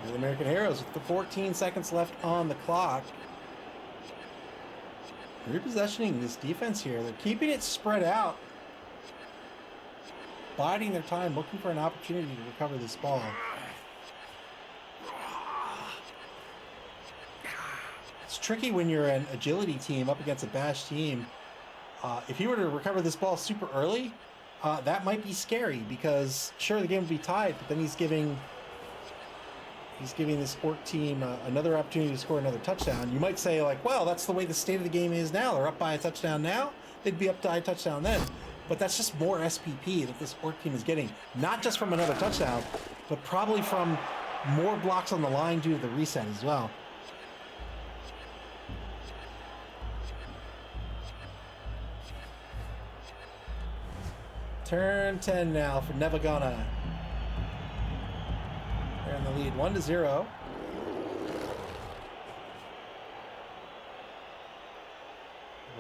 The American Heroes with the 14 seconds left on the clock. Repossessioning this defense here. They're keeping it spread out. Biding their time, looking for an opportunity to recover this ball. It's tricky when you're an agility team up against a bash team. If he were to recover this ball super early, that might be scary because sure the game would be tied, but then he's giving the sport team another opportunity to score another touchdown. You might say like, well, that's the way the state of the game is now. They're up by a touchdown now. They'd be up by a touchdown then. But that's just more SPP that the sport team is getting. Not just from another touchdown, but probably from more blocks on the line due to the reset as well. Turn 10 now for Nevva. They're in the lead, 1-0.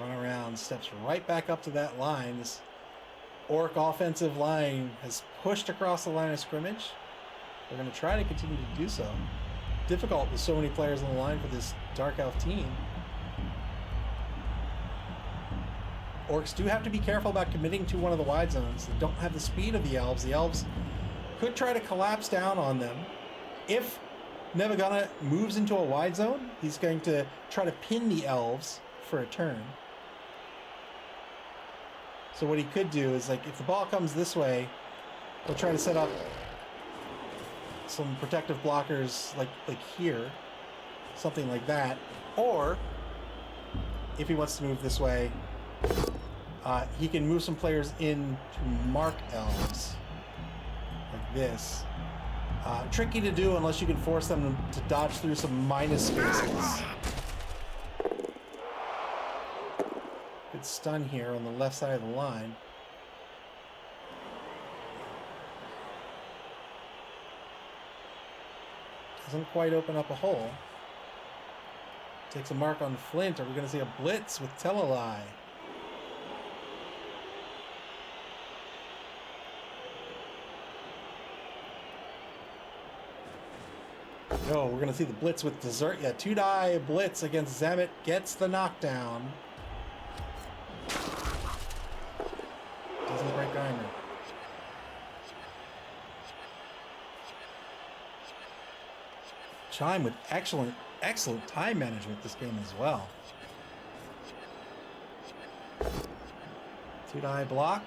Run around, steps right back up to that line. This Orc offensive line has pushed across the line of scrimmage. They're going to try to continue to do so. Difficult with so many players on the line for this Dark Elf team. Orcs do have to be careful about committing to one of the wide zones. They don't have the speed of the Elves. The Elves could try to collapse down on them. If Nevva moves into a wide zone, he's going to try to pin the Elves for a turn. So what he could do is, like, if the ball comes this way, he'll try to set up some protective blockers like here, something like that. Or if he wants to move this way, he can move some players in to mark Elves like this. Tricky to do unless you can force them to dodge through some minus spaces. Good stun here on the left side of the line. Doesn't quite open up a hole. Takes a mark on Flint. Are we going to see a blitz with Telelai? No, we're going to see the blitz with Desert. Yeah, 2-die blitz against Zemet. Gets the knockdown. Doesn't break Grinder. Chime with excellent time management this game as well. 2-die block.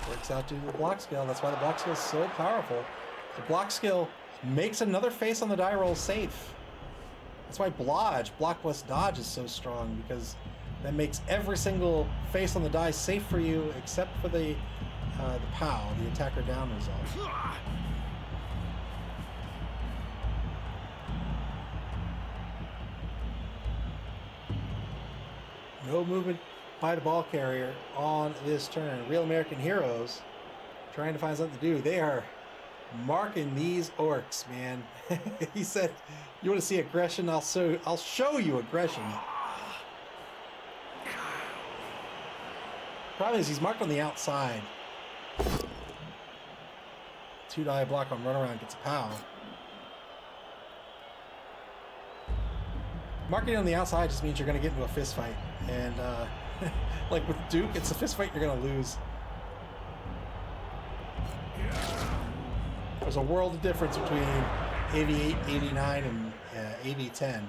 Works out due to the block skill. That's why the block skill is so powerful. The block skill makes another face on the die roll safe. That's why Blodge, block plus dodge, is so strong, because that makes every single face on the die safe for you except for the POW, the attacker down result. No movement by the ball carrier on this turn. Real American Heroes trying to find something to do. They are marking these Orcs, man. He said, "You want to see aggression? I'll show you aggression." Problem is, he's marked on the outside. 2-die block on runaround gets a POW. Marking on the outside just means you're going to get into a fist fight, and like with Duke, it's a fist fight you're going to lose. There's a world of difference between AV8, 89, and AV10.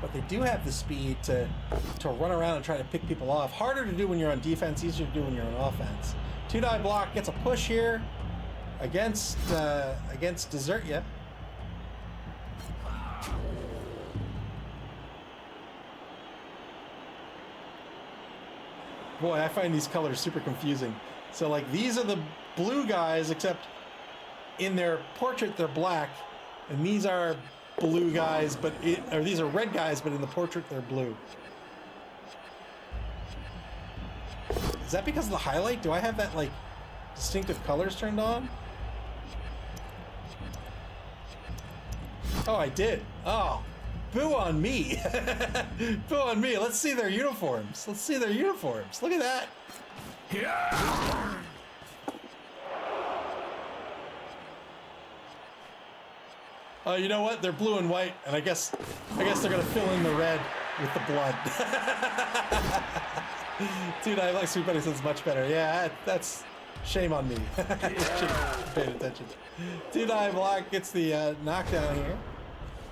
But they do have the speed to run around and try to pick people off. Harder to do when you're on defense, easier to do when you're on offense. 2-die block gets a push here against Desertia. Boy, I find these colors super confusing. So, like, these are the blue guys, except in their portrait they're black, and these are blue guys, or these are red guys, but in the portrait they're blue. Is that because of the highlight? Do I have that, like, distinctive colors turned on? Oh, I did. Oh, boo on me. Boo on me. Let's see their uniforms. Let's see their uniforms. Look at that. Yeah. Oh, you know what? They're blue and white, and I guess they're gonna fill in the red with the blood. Dude, I like Sweet Buddy says much better. Yeah, that's shame on me. Should have paid attention. Dude, Block gets the knockdown here.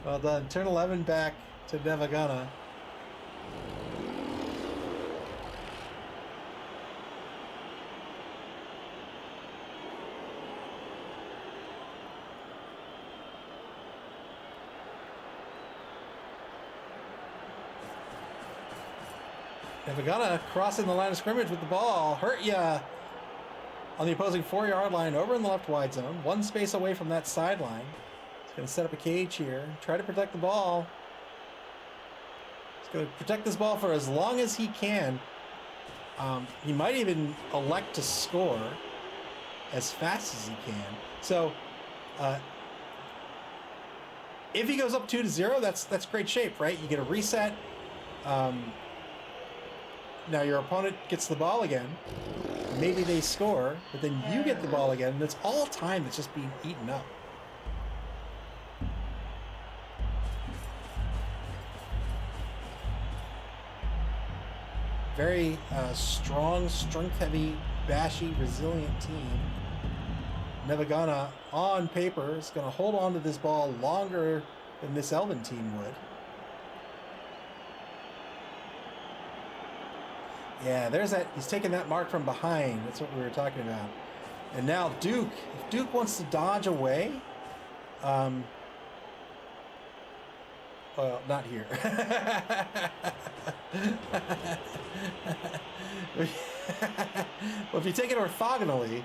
Well done. Turn 11 back to Nevva. Nevva crossing the line of scrimmage with the ball. Hurt ya on the opposing 4-yard line over in the left wide zone. One space away from that sideline. He's going to set up a cage here. Try to protect the ball. He's going to protect this ball for as long as he can. He might even elect to score as fast as he can. So, if he goes up 2-0, that's great shape, right? You get a reset. Now your opponent gets the ball again. Maybe they score, but then you get the ball again, and it's all time that's just being eaten up. Very strong, strength-heavy, bashy, resilient team. Nevva on paper is going to hold on to this ball longer than this Elven team would. Yeah, there's that. He's taking that mark from behind. That's what we were talking about. And now Duke. If Duke wants to dodge away, well, not here. Well, if you take it orthogonally,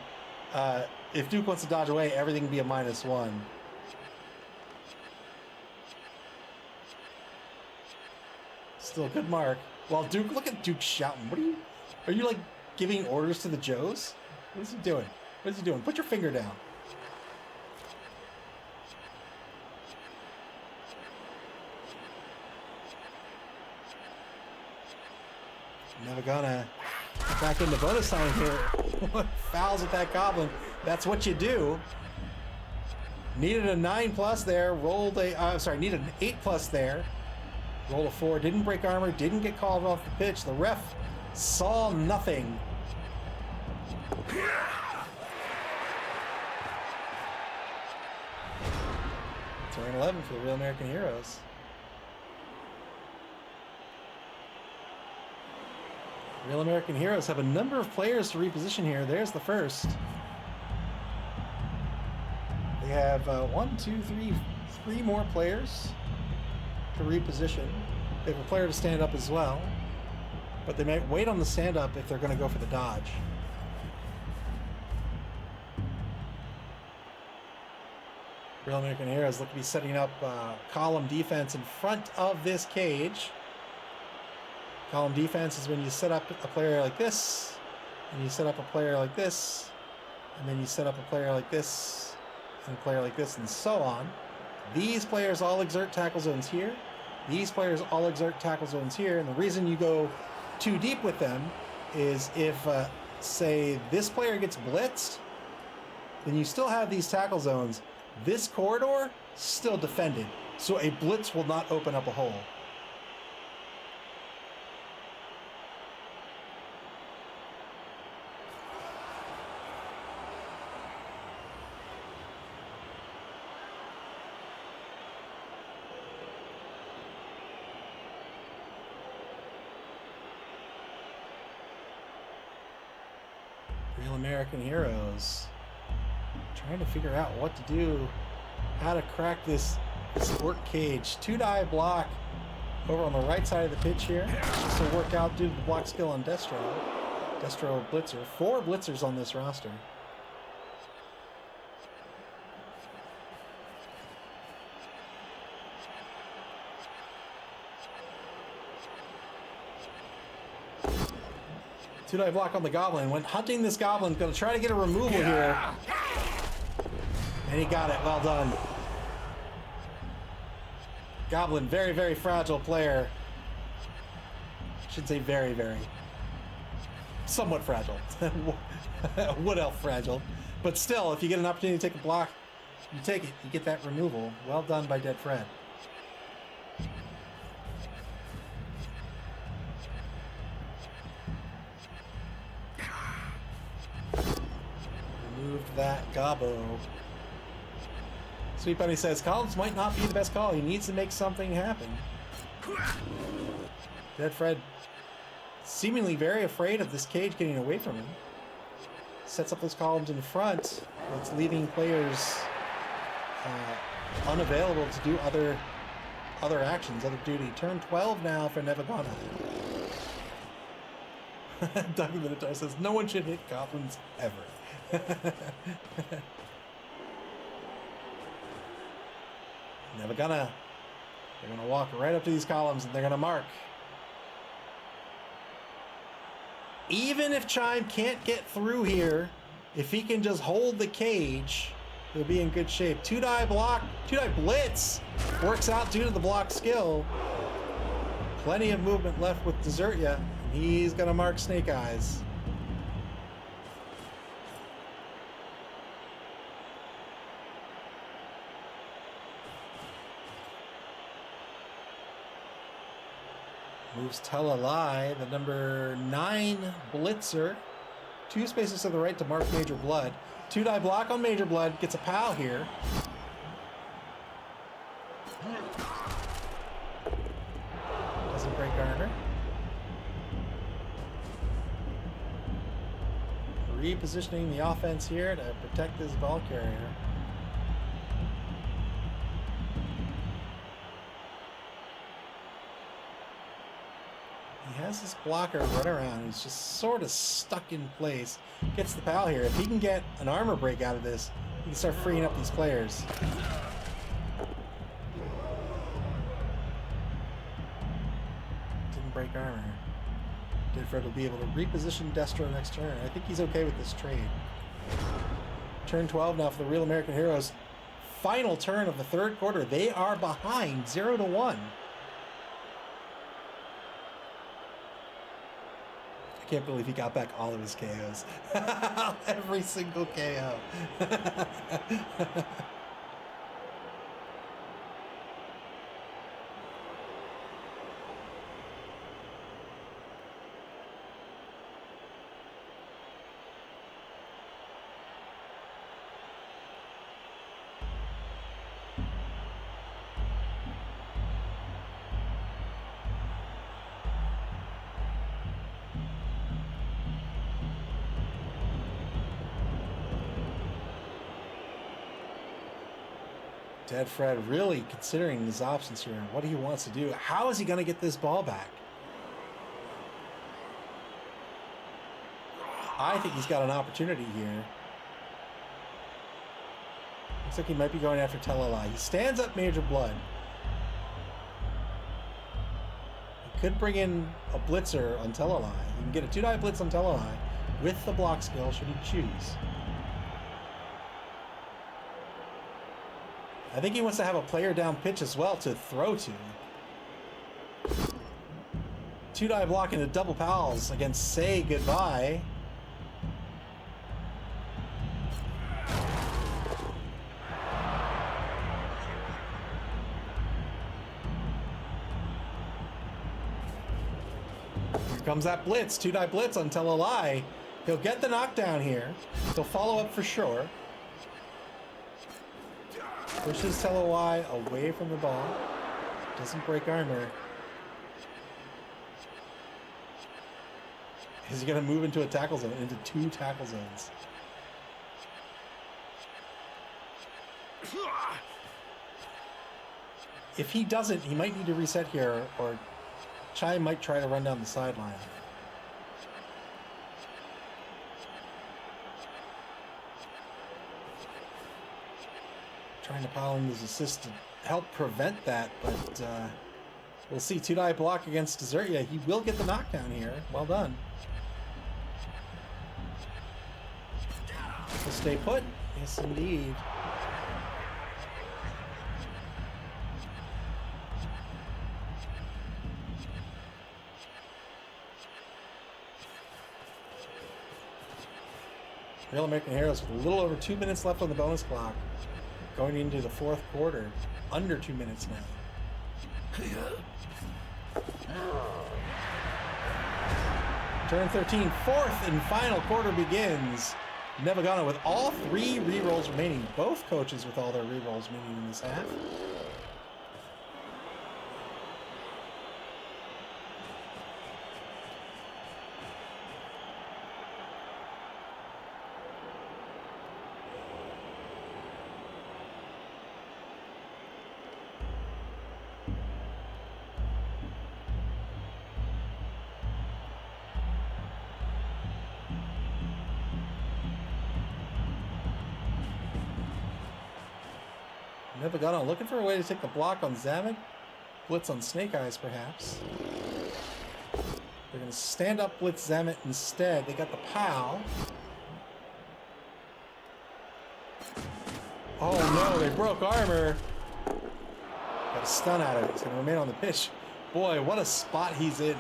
if Duke wants to dodge away, everything can be a -1. Still a good mark. Well, Duke, look at Duke shouting. What are you like giving orders to the Joes? What is he doing? What is he doing? Put your finger down. Nevva back into bonus time here. Fouls at that Goblin. That's what you do. Needed a 9+ there. Rolled a, needed an 8+ there. Roll a 4, didn't break armor, didn't get called off the pitch. The ref saw nothing. Turn 11 for the Real American Heroes. Real American Heroes have a number of players to reposition here. There's the first. They have 3 more players to reposition. They have a player to stand up as well, but they might wait on the stand up if they're going to go for the dodge. Real American Heroes look to be setting up column defense in front of this cage. Column defense is when you set up a player like this, and you set up a player like this, and then you set up a player like this, and a player like this, and so on. These players all exert tackle zones here. These players all exert tackle zones here. And the reason you go too deep with them is if, say, this player gets blitzed, then you still have these tackle zones. This corridor still defended. So a blitz will not open up a hole. Real American Heroes trying to figure out what to do, how to crack this orc cage. 2-die block over on the right side of the pitch here. This will work out due to the block skill on Destro. Destro blitzer. 4 blitzers on this roster. Two-die block on the Goblin. Went hunting this Goblin. Going to try to get a removal here. And he got it. Well done. Goblin, very, very fragile player. Should say very, very. Somewhat fragile. Wood elf fragile. But still, if you get an opportunity to take a block, you take it. You get that removal. Well done by Dead Fred. Removed that Gobbo. Sweet Bunny says, Collins might not be the best call. He needs to make something happen. Dead Fred seemingly very afraid of this cage getting away from him. Sets up those columns in front. It's leaving players unavailable to do other actions, other duty. Turn 12 now for Nevva. Doug the Minotaur says, no one should hit goblins ever. They're gonna walk right up to these columns and they're gonna mark. Even if Chime can't get through here, if he can just hold the cage, he'll be in good shape. 2-die block, 2-die blitz works out due to the block skill. Plenty of movement left with Desertia. He's gonna mark Snake Eyes. Moves Tell a Lie, the number 9 blitzer. 2 spaces to the right to mark Major Blood. 2-die block on Major Blood, gets a pal here. Doesn't break armor. Repositioning the offense here to protect this ball carrier. He has this blocker run around. He's just sort of stuck in place. Gets the pal here. If he can get an armor break out of this, he can start freeing up these players. Didn't break armor. Dead Fred will be able to reposition Destro next turn. I think he's okay with this trade. Turn 12 now for the Real American Heroes. Final turn of the third quarter. They are behind 0-1. I can't believe he got back all of his KOs. Every single KO. Dead Fred really considering his options here and what he wants to do. How is he going to get this ball back? I think he's got an opportunity here. Looks like he might be going after Tell a Lie. He stands up Major Blood. He could bring in a blitzer on Tell a Lie. He can get a 2-die blitz on Tell a Lie with the block skill should he choose. I think he wants to have a player down pitch as well to throw to. 2-die block into double pals against Say Goodbye. Here comes that blitz, 2-die blitz on Tell a Lie. He'll get the knockdown here. He'll follow up for sure. Pushes Tell a Lie away from the ball. Doesn't break armor. Is he going to move into a tackle zone? Into 2 tackle zones. If he doesn't, he might need to reset here, or Chai might try to run down the sideline. Trying to pile in his assist to help prevent that, but we'll see. 2-die block against Desertia. He will get the knockdown here. Well done. He'll stay put. Yes, indeed. Real American Heroes with a little over 2 minutes left on the bonus clock. Going into the fourth quarter. Under 2 minutes now. Turn 13, fourth and final quarter begins. Nevva with all 3 rerolls remaining. Both coaches with all their rerolls remaining in this half. Nevva looking for a way to take the block on Zamet. Blitz on Snake Eyes, perhaps. They're going to stand up blitz Zamet instead. They got the POW. Oh no, they broke armor. Got a stun out of it. He's going to remain on the pitch. Boy, what a spot he's in.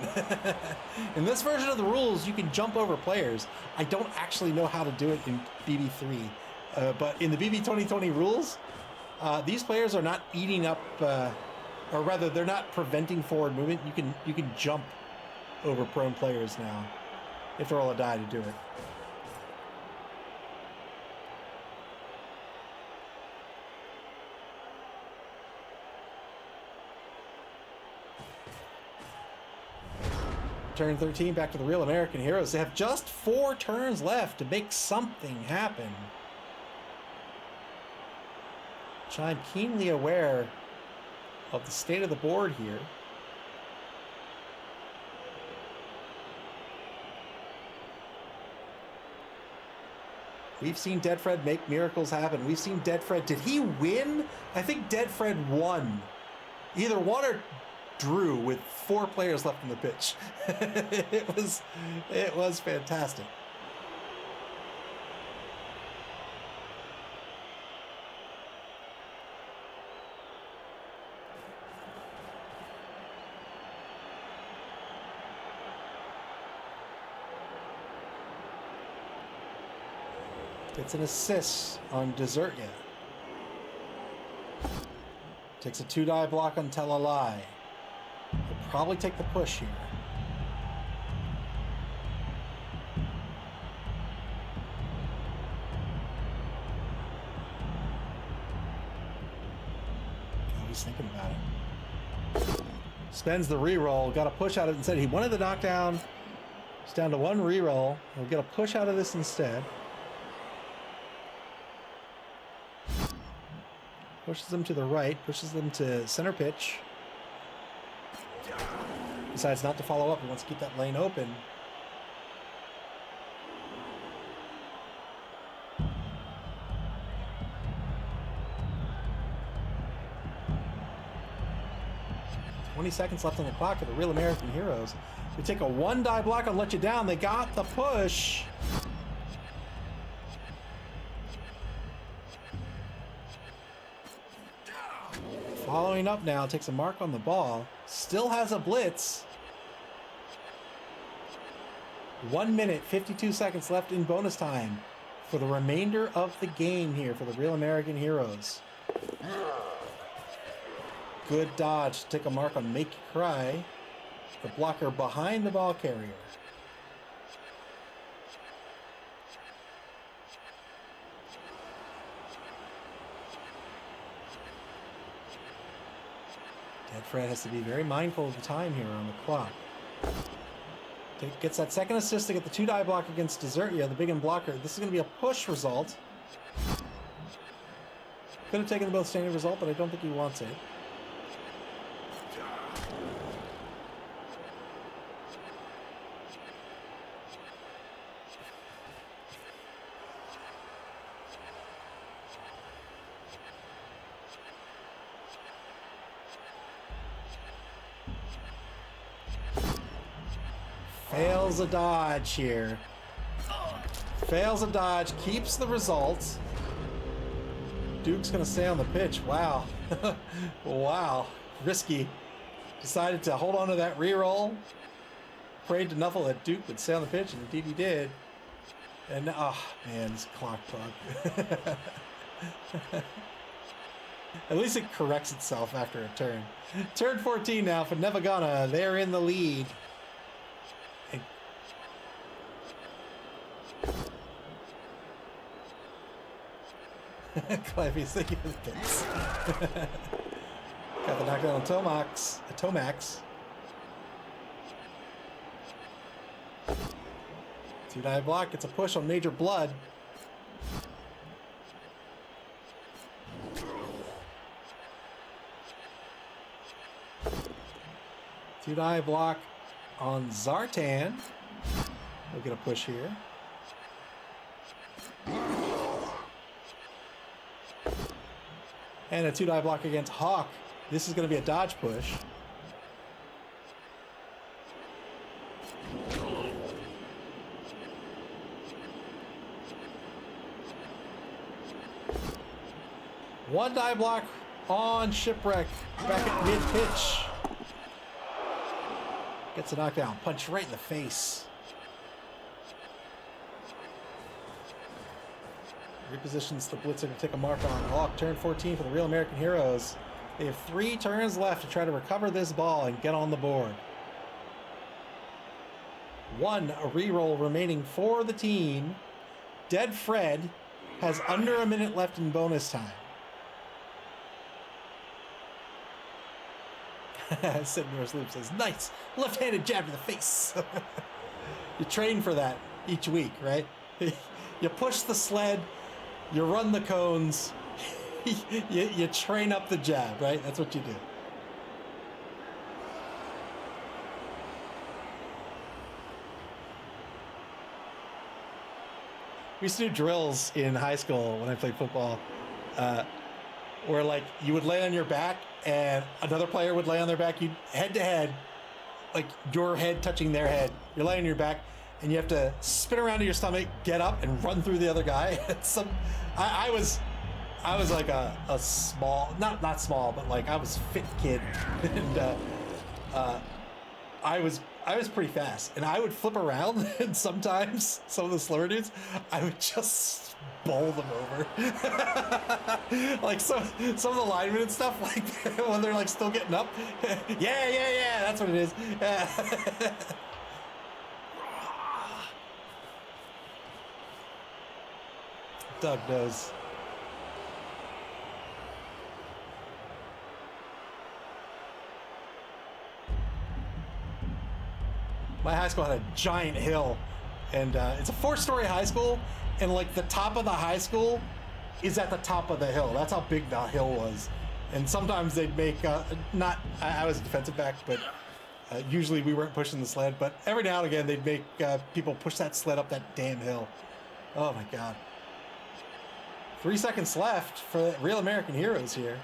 In this version of the rules, you can jump over players. I don't actually know how to do it in BB3. But in the BB 2020 rules, these players are not eating up, or rather, they're not preventing forward movement. You can jump over prone players now. You have to roll a die to do it. Turn 13, back to the Real American Heroes. They have just 4 turns left to make something happen. I'm keenly aware of the state of the board here. We've seen Dead Fred make miracles happen. We've seen Dead Fred. Did he win? I think Dead Fred won. Either won or drew with 4 players left in the pitch. It was fantastic. Gets an assist on Desertia. Takes a 2-die block on Tell a Lie. He'll probably take the push here. Oh, he's thinking about it. Spends the reroll. Got a push out of it instead. He wanted the knockdown. It's down to 1 reroll. He'll get a push out of this instead. Pushes them to the right, pushes them to center pitch. Decides not to follow up. He wants to keep that lane open. Seconds left on the clock for the Real American Heroes. We take a 1-die block and let you down. They got the push. Following up now, takes a mark on the ball. Still has a blitz. 1 minute, 52 seconds left in bonus time for the remainder of the game here for the Real American Heroes. Good dodge. Take a mark on Make You Cry. The blocker behind the ball carrier. Dead Fred has to be very mindful of the time here on the clock. Gets that second assist to get the 2-die block against Desertia, the big end blocker. This is going to be a push result. Could have taken the both standard result, but I don't think he wants it. Fails a dodge here. Fails a dodge, keeps the result. Duke's gonna stay on the pitch. Wow. Wow. Risky. Decided to hold on to that reroll. Prayed to Nuffle that Duke would stay on the pitch, and indeed he did. And oh man, this clock bug. At least it corrects itself after a turn. Turn 14 now for Nevva. They're in the lead. Clivey's thinking of the pits. Got the knockdown on Tomax. Two-die block gets a push on Major Blood. Two-die block on Zartan. We'll get a push here. And a two-die block against Hawk. This is going to be a dodge push. One die block on Shipwreck. Back at mid-pitch. Gets a knockdown. Punch right in the face. Repositions the Blitzer to take a mark on Hawk. Turn 14 for the Real American Heroes. They have 3 turns left to try to recover this ball and get on the board. A reroll remaining for the team. Dead Fred has under a minute left in bonus time. Sid Norris Loop says, nice left-handed jab to the face. You train for that each week, right? You push the sled, you run the cones, you train up the jab, right? That's what you do. We used to do drills in high school when I played football, where like you would lay on your back and another player would lay on their back. You head to head, like your head touching their head. You're laying on your back, and you have to spin around to your stomach, get up, and run through the other guy. I was like a small, not small, but like I was fit kid, and I was pretty fast, and I would flip around, and sometimes some of the slower dudes, I would just bowl them over. Like some of the linemen and stuff, like when they're like still getting up. Yeah, that's what it is. Doug knows. My high school had a giant hill, and it's a 4-story high school, and like the top of the high school is at the top of the hill. That's how big the hill was. And sometimes they'd make, I was a defensive back, but usually we weren't pushing the sled, but every now and again they'd make people push that sled up that damn hill. Oh my God. 3 seconds left for Real American Heroes here.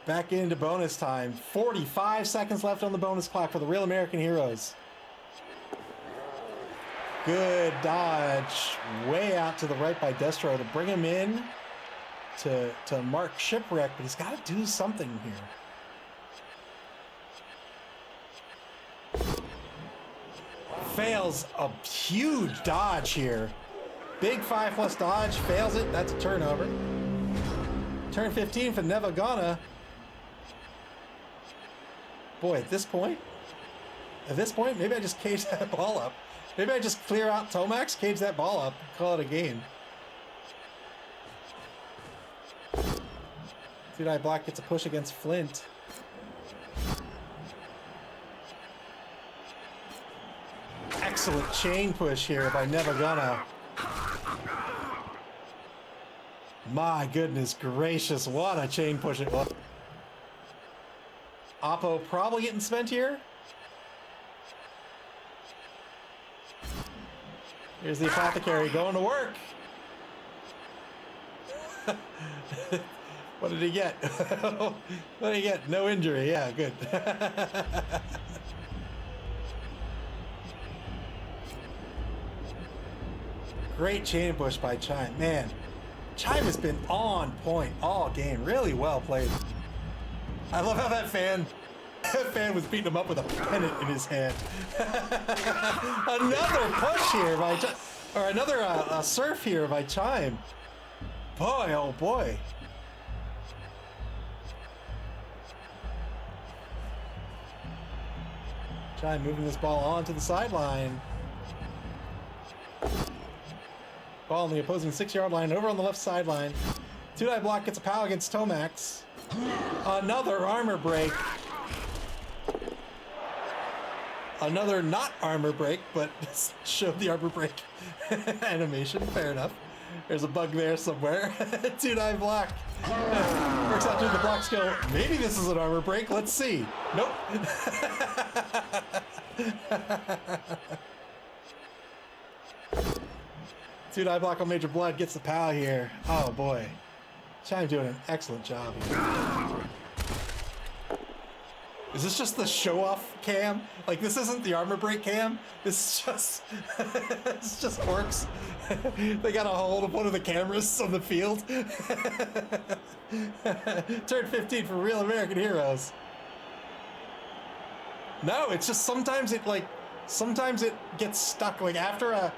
Back into bonus time. 45 seconds left on the bonus clock for the Real American Heroes. Good dodge. Way out to the right by Destro to bring him in to mark Shipwreck, but he's got to do something here. Fails a huge dodge here. Big 5+ dodge. Fails it. That's a turnover. Turn 15 for Nevva. Boy, at this point, maybe I just cage that ball up. Maybe I just clear out Tomax, cage that ball up, and call it a game. Two-die block gets a push against Flint. Excellent chain push here by Nevva. My goodness gracious, what a chain push it was. Oppo probably getting spent here. Here's the Apothecary going to work. What did he get? What did he get? No injury. Yeah, good. Great chain push by Chime. Man, Chime has been on point all game. Really well played. I love how that fan fan was beating him up with a pennant in his hand. Another push here by or another surf here by Chime. Boy, oh boy. Chime moving this ball onto the sideline. Ball on the opposing 6-yard line, over on the left sideline. Two-die block gets a pal against Tomax. Another armor break. Another not armor break, but showed the armor break animation. Fair enough. There's a bug there somewhere. Two-die block. Works out through the block skill. Maybe this is an armor break. Let's see. Nope. Two-die block on Major Blood gets the pal here. Oh boy. Chime doing an excellent job here. Is this just the show-off cam? Like, this isn't the armor break cam? This is just... it's just orcs. They got a hold of one of the cameras on the field. Turn 15 for Real American Heroes. No, it's just sometimes it gets stuck. Like, after an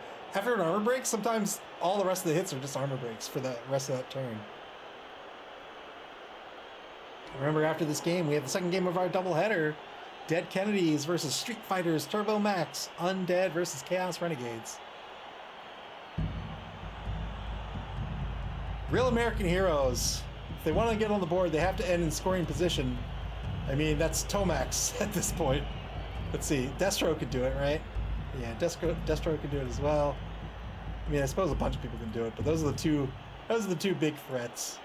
armor break, sometimes all the rest of the hits are just armor breaks for the rest of that turn. Remember, after this game, we have the second game of our doubleheader. Dead Kennedys versus Street Fighters Turbo Max. Undead versus Chaos Renegades. Real American Heroes. If they want to get on the board, they have to end in scoring position. I mean, that's Tomax at this point. Let's see. Destro could do it, right? Yeah, Destro could do it as well. I mean, I suppose a bunch of people can do it, but those are the two big threats.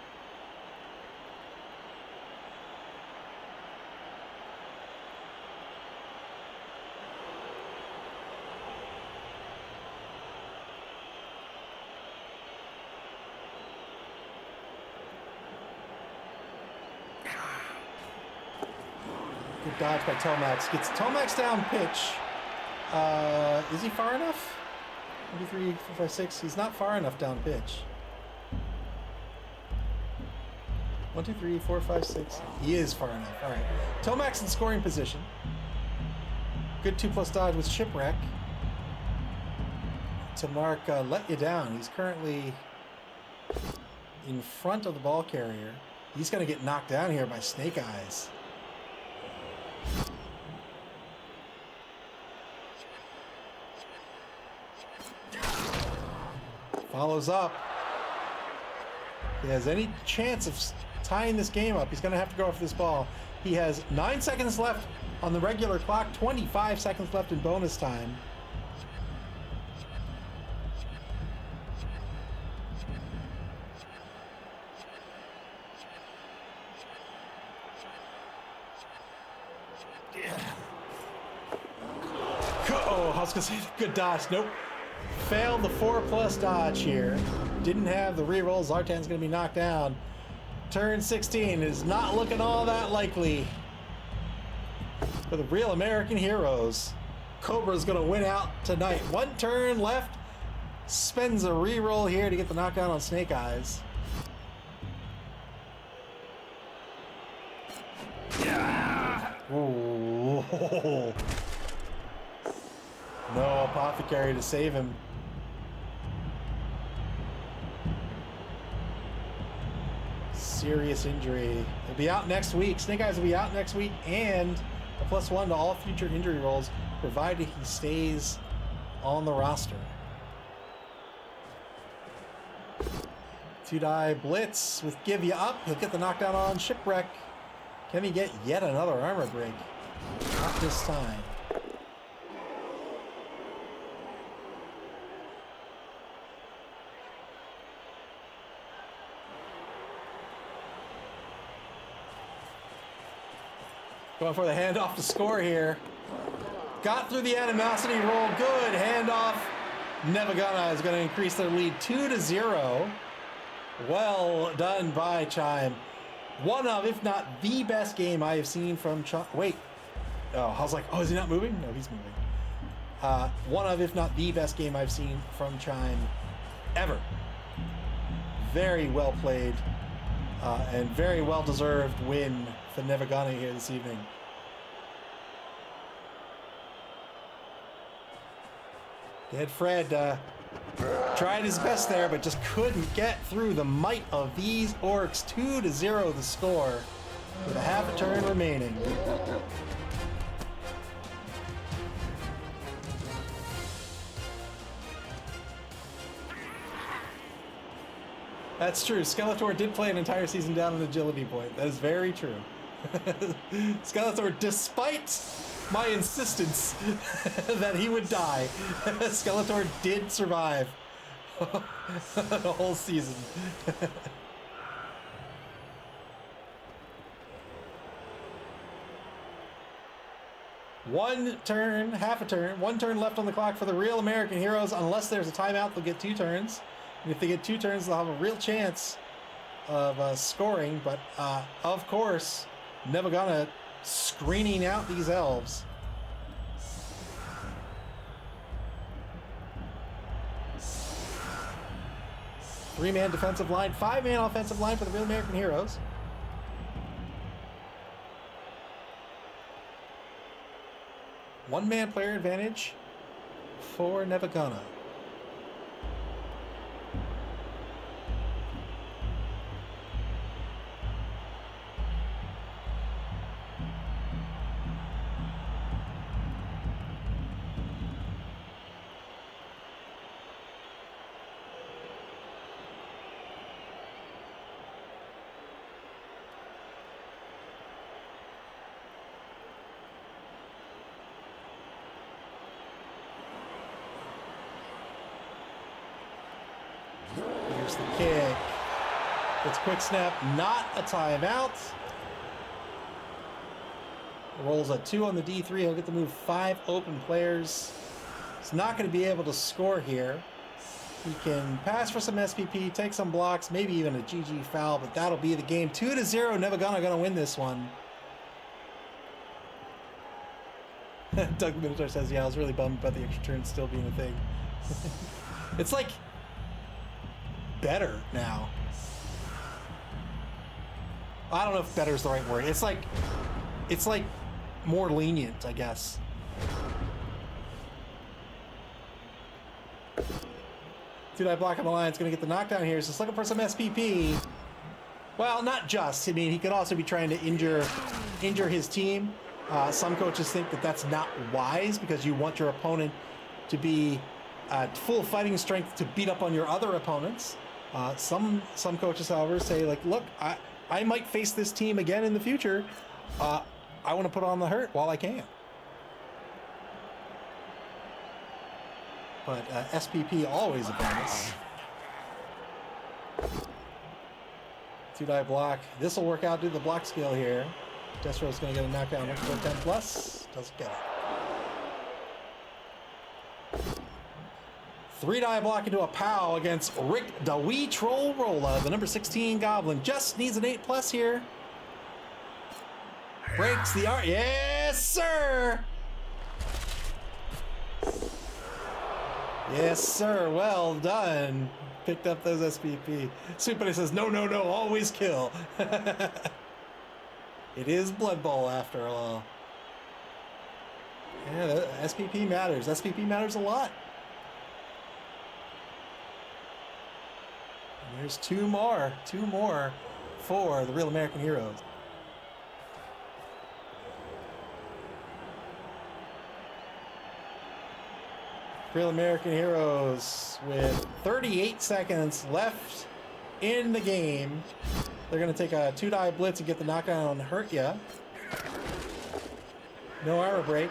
Good dodge by Tomax. Gets Tomax down pitch. Is he far enough? 1, 2, 3, 4, 5, 6. He's not far enough down pitch. 1, 2, 3, 4, 5, 6. He is far enough. All right. Tomax in scoring position. Good 2+ dodge with Shipwreck to mark Let You Down. He's currently in front of the ball carrier. He's going to get knocked down here by Snake Eyes. Follows up. If he has any chance of tying this game up, he's going to have to go for this ball. He has 9 seconds left on the regular clock, 25 seconds left in bonus time. Oh, I was going to say good dodge. Nope. Failed the 4+ dodge here. Didn't have the rerolls. Zartan's going to be knocked down. Turn 16 is not looking all that likely for the Real American Heroes. Cobra's going to win out tonight. 1 turn left. Spends a reroll here to get the knockdown on Snake Eyes. Ooh. No Apothecary to save him. Serious injury. He'll be out next week. Snake Eyes will be out next week, and a +1 to all future injury rolls, provided he stays on the roster. 2-die blitz with Give You Up. He'll get the knockdown on Shipwreck. Can he get yet another armor break? Not this time. Going for the handoff to score here. Got through the animosity roll. Good handoff. Nevva is going to increase their lead 2-0. Well done by Chime. One of, if not the best game I have seen from Chime. Wait. Oh, I was like, oh, is he not moving? No, he's moving. One of, if not the best game I've seen from Chime ever. Very well played. And very well-deserved win for Nevva here this evening. Dead Fred tried his best there, but just couldn't get through the might of these orcs. 2-0 the score with a half a turn remaining. That's true. Skeletor did play an entire season down an agility point. That is very true. Skeletor, despite my insistence that he would die, Skeletor did survive the whole season. One turn, half a turn, one turn left on the clock for the real American heroes. Unless there's a timeout, they'll get 2 turns. And if they get 2 turns, they'll have a real chance of scoring. But of course, Nevva screening out these elves. Three-man defensive line, 5-man offensive line for the real American heroes. One-man player advantage for Nevva. Here's the kick. It's quick snap, not a timeout. Rolls a 2 on the D3. He'll get to move 5 open players. He's not going to be able to score here. He can pass for some SPP, take some blocks, maybe even a GG foul, but that'll be the game. 2-0. Nevva going to win this one. Doug Minotaur says, yeah, I was really bummed about the extra turn still being a thing. It's like better now. I don't know if better is the right word. It's like more lenient, I guess. Two-die block on the line is going to get the knockdown here. He's just looking for some SPP. Well, not just. I mean, he could also be trying to injure his team. Some coaches think that that's not wise because you want your opponent to be at full fighting strength to beat up on your other opponents. Some coaches, however, say, like, look, I might face this team again in the future. I want to put on the hurt while I can. But SPP always a bonus. Two-die block. This will work out due to the block skill here. Destro's going to get a knockdown. Looks for 10 plus. Doesn't get it. Three-die block into a POW against Rick the Wee Troll Rolla, the number 16 Goblin. Just needs an 8 plus here. Breaks the art. Yes, sir. Yes, sir. Well done. Picked up those SPP. Sweet Buddy says, no, no, no. Always kill. It is Blood Bowl after all. Yeah, SPP matters. SPP matters a lot. And there's two more for the Real American Heroes. Real American Heroes with 38 seconds left in the game. They're going to take a two-die blitz and get the knockdown on Hurt Ya. No armor break.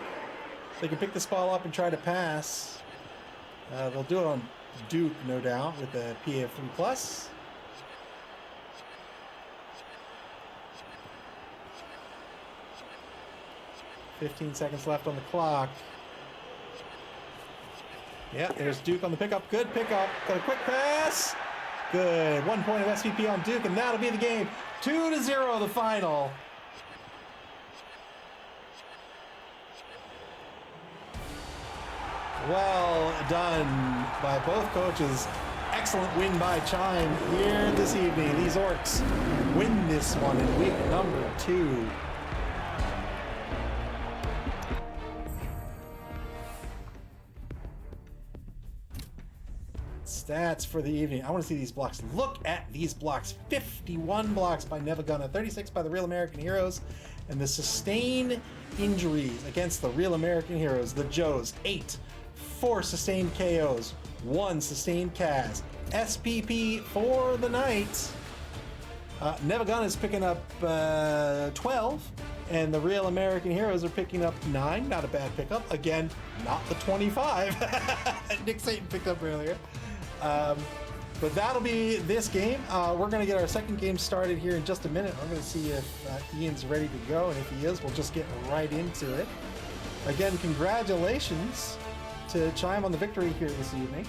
They can pick this ball up and try to pass. They'll do it on Duke, no doubt, with a PA of 3 plus. $15 seconds left on the clock. Yeah, there's Duke on the pickup. Good pickup. Got a quick pass. Good. 1 point of SVP on Duke, and that'll be the game. 2-0 the final. Well done by both coaches. Excellent win by Chime here this evening. These Orcs win this one in week number 2. Stats for the evening. I want to see these blocks. Look at these blocks. 51 blocks by Nevva, 36 by the Real American Heroes. And the sustained injuries against the Real American Heroes, the Joes, 8. 4 sustained KOs, 1 sustained KAS. SPP for the night. Nevva is picking up 12. And the Real American Heroes are picking up 9. Not a bad pickup. Again, not the 25 Nick Satan picked up earlier. But that'll be this game. We're going to get our second game started here in just a minute. I'm going to see if Ian's ready to go. And if he is, we'll just get right into it. Again, congratulations to Chime on the victory here this evening.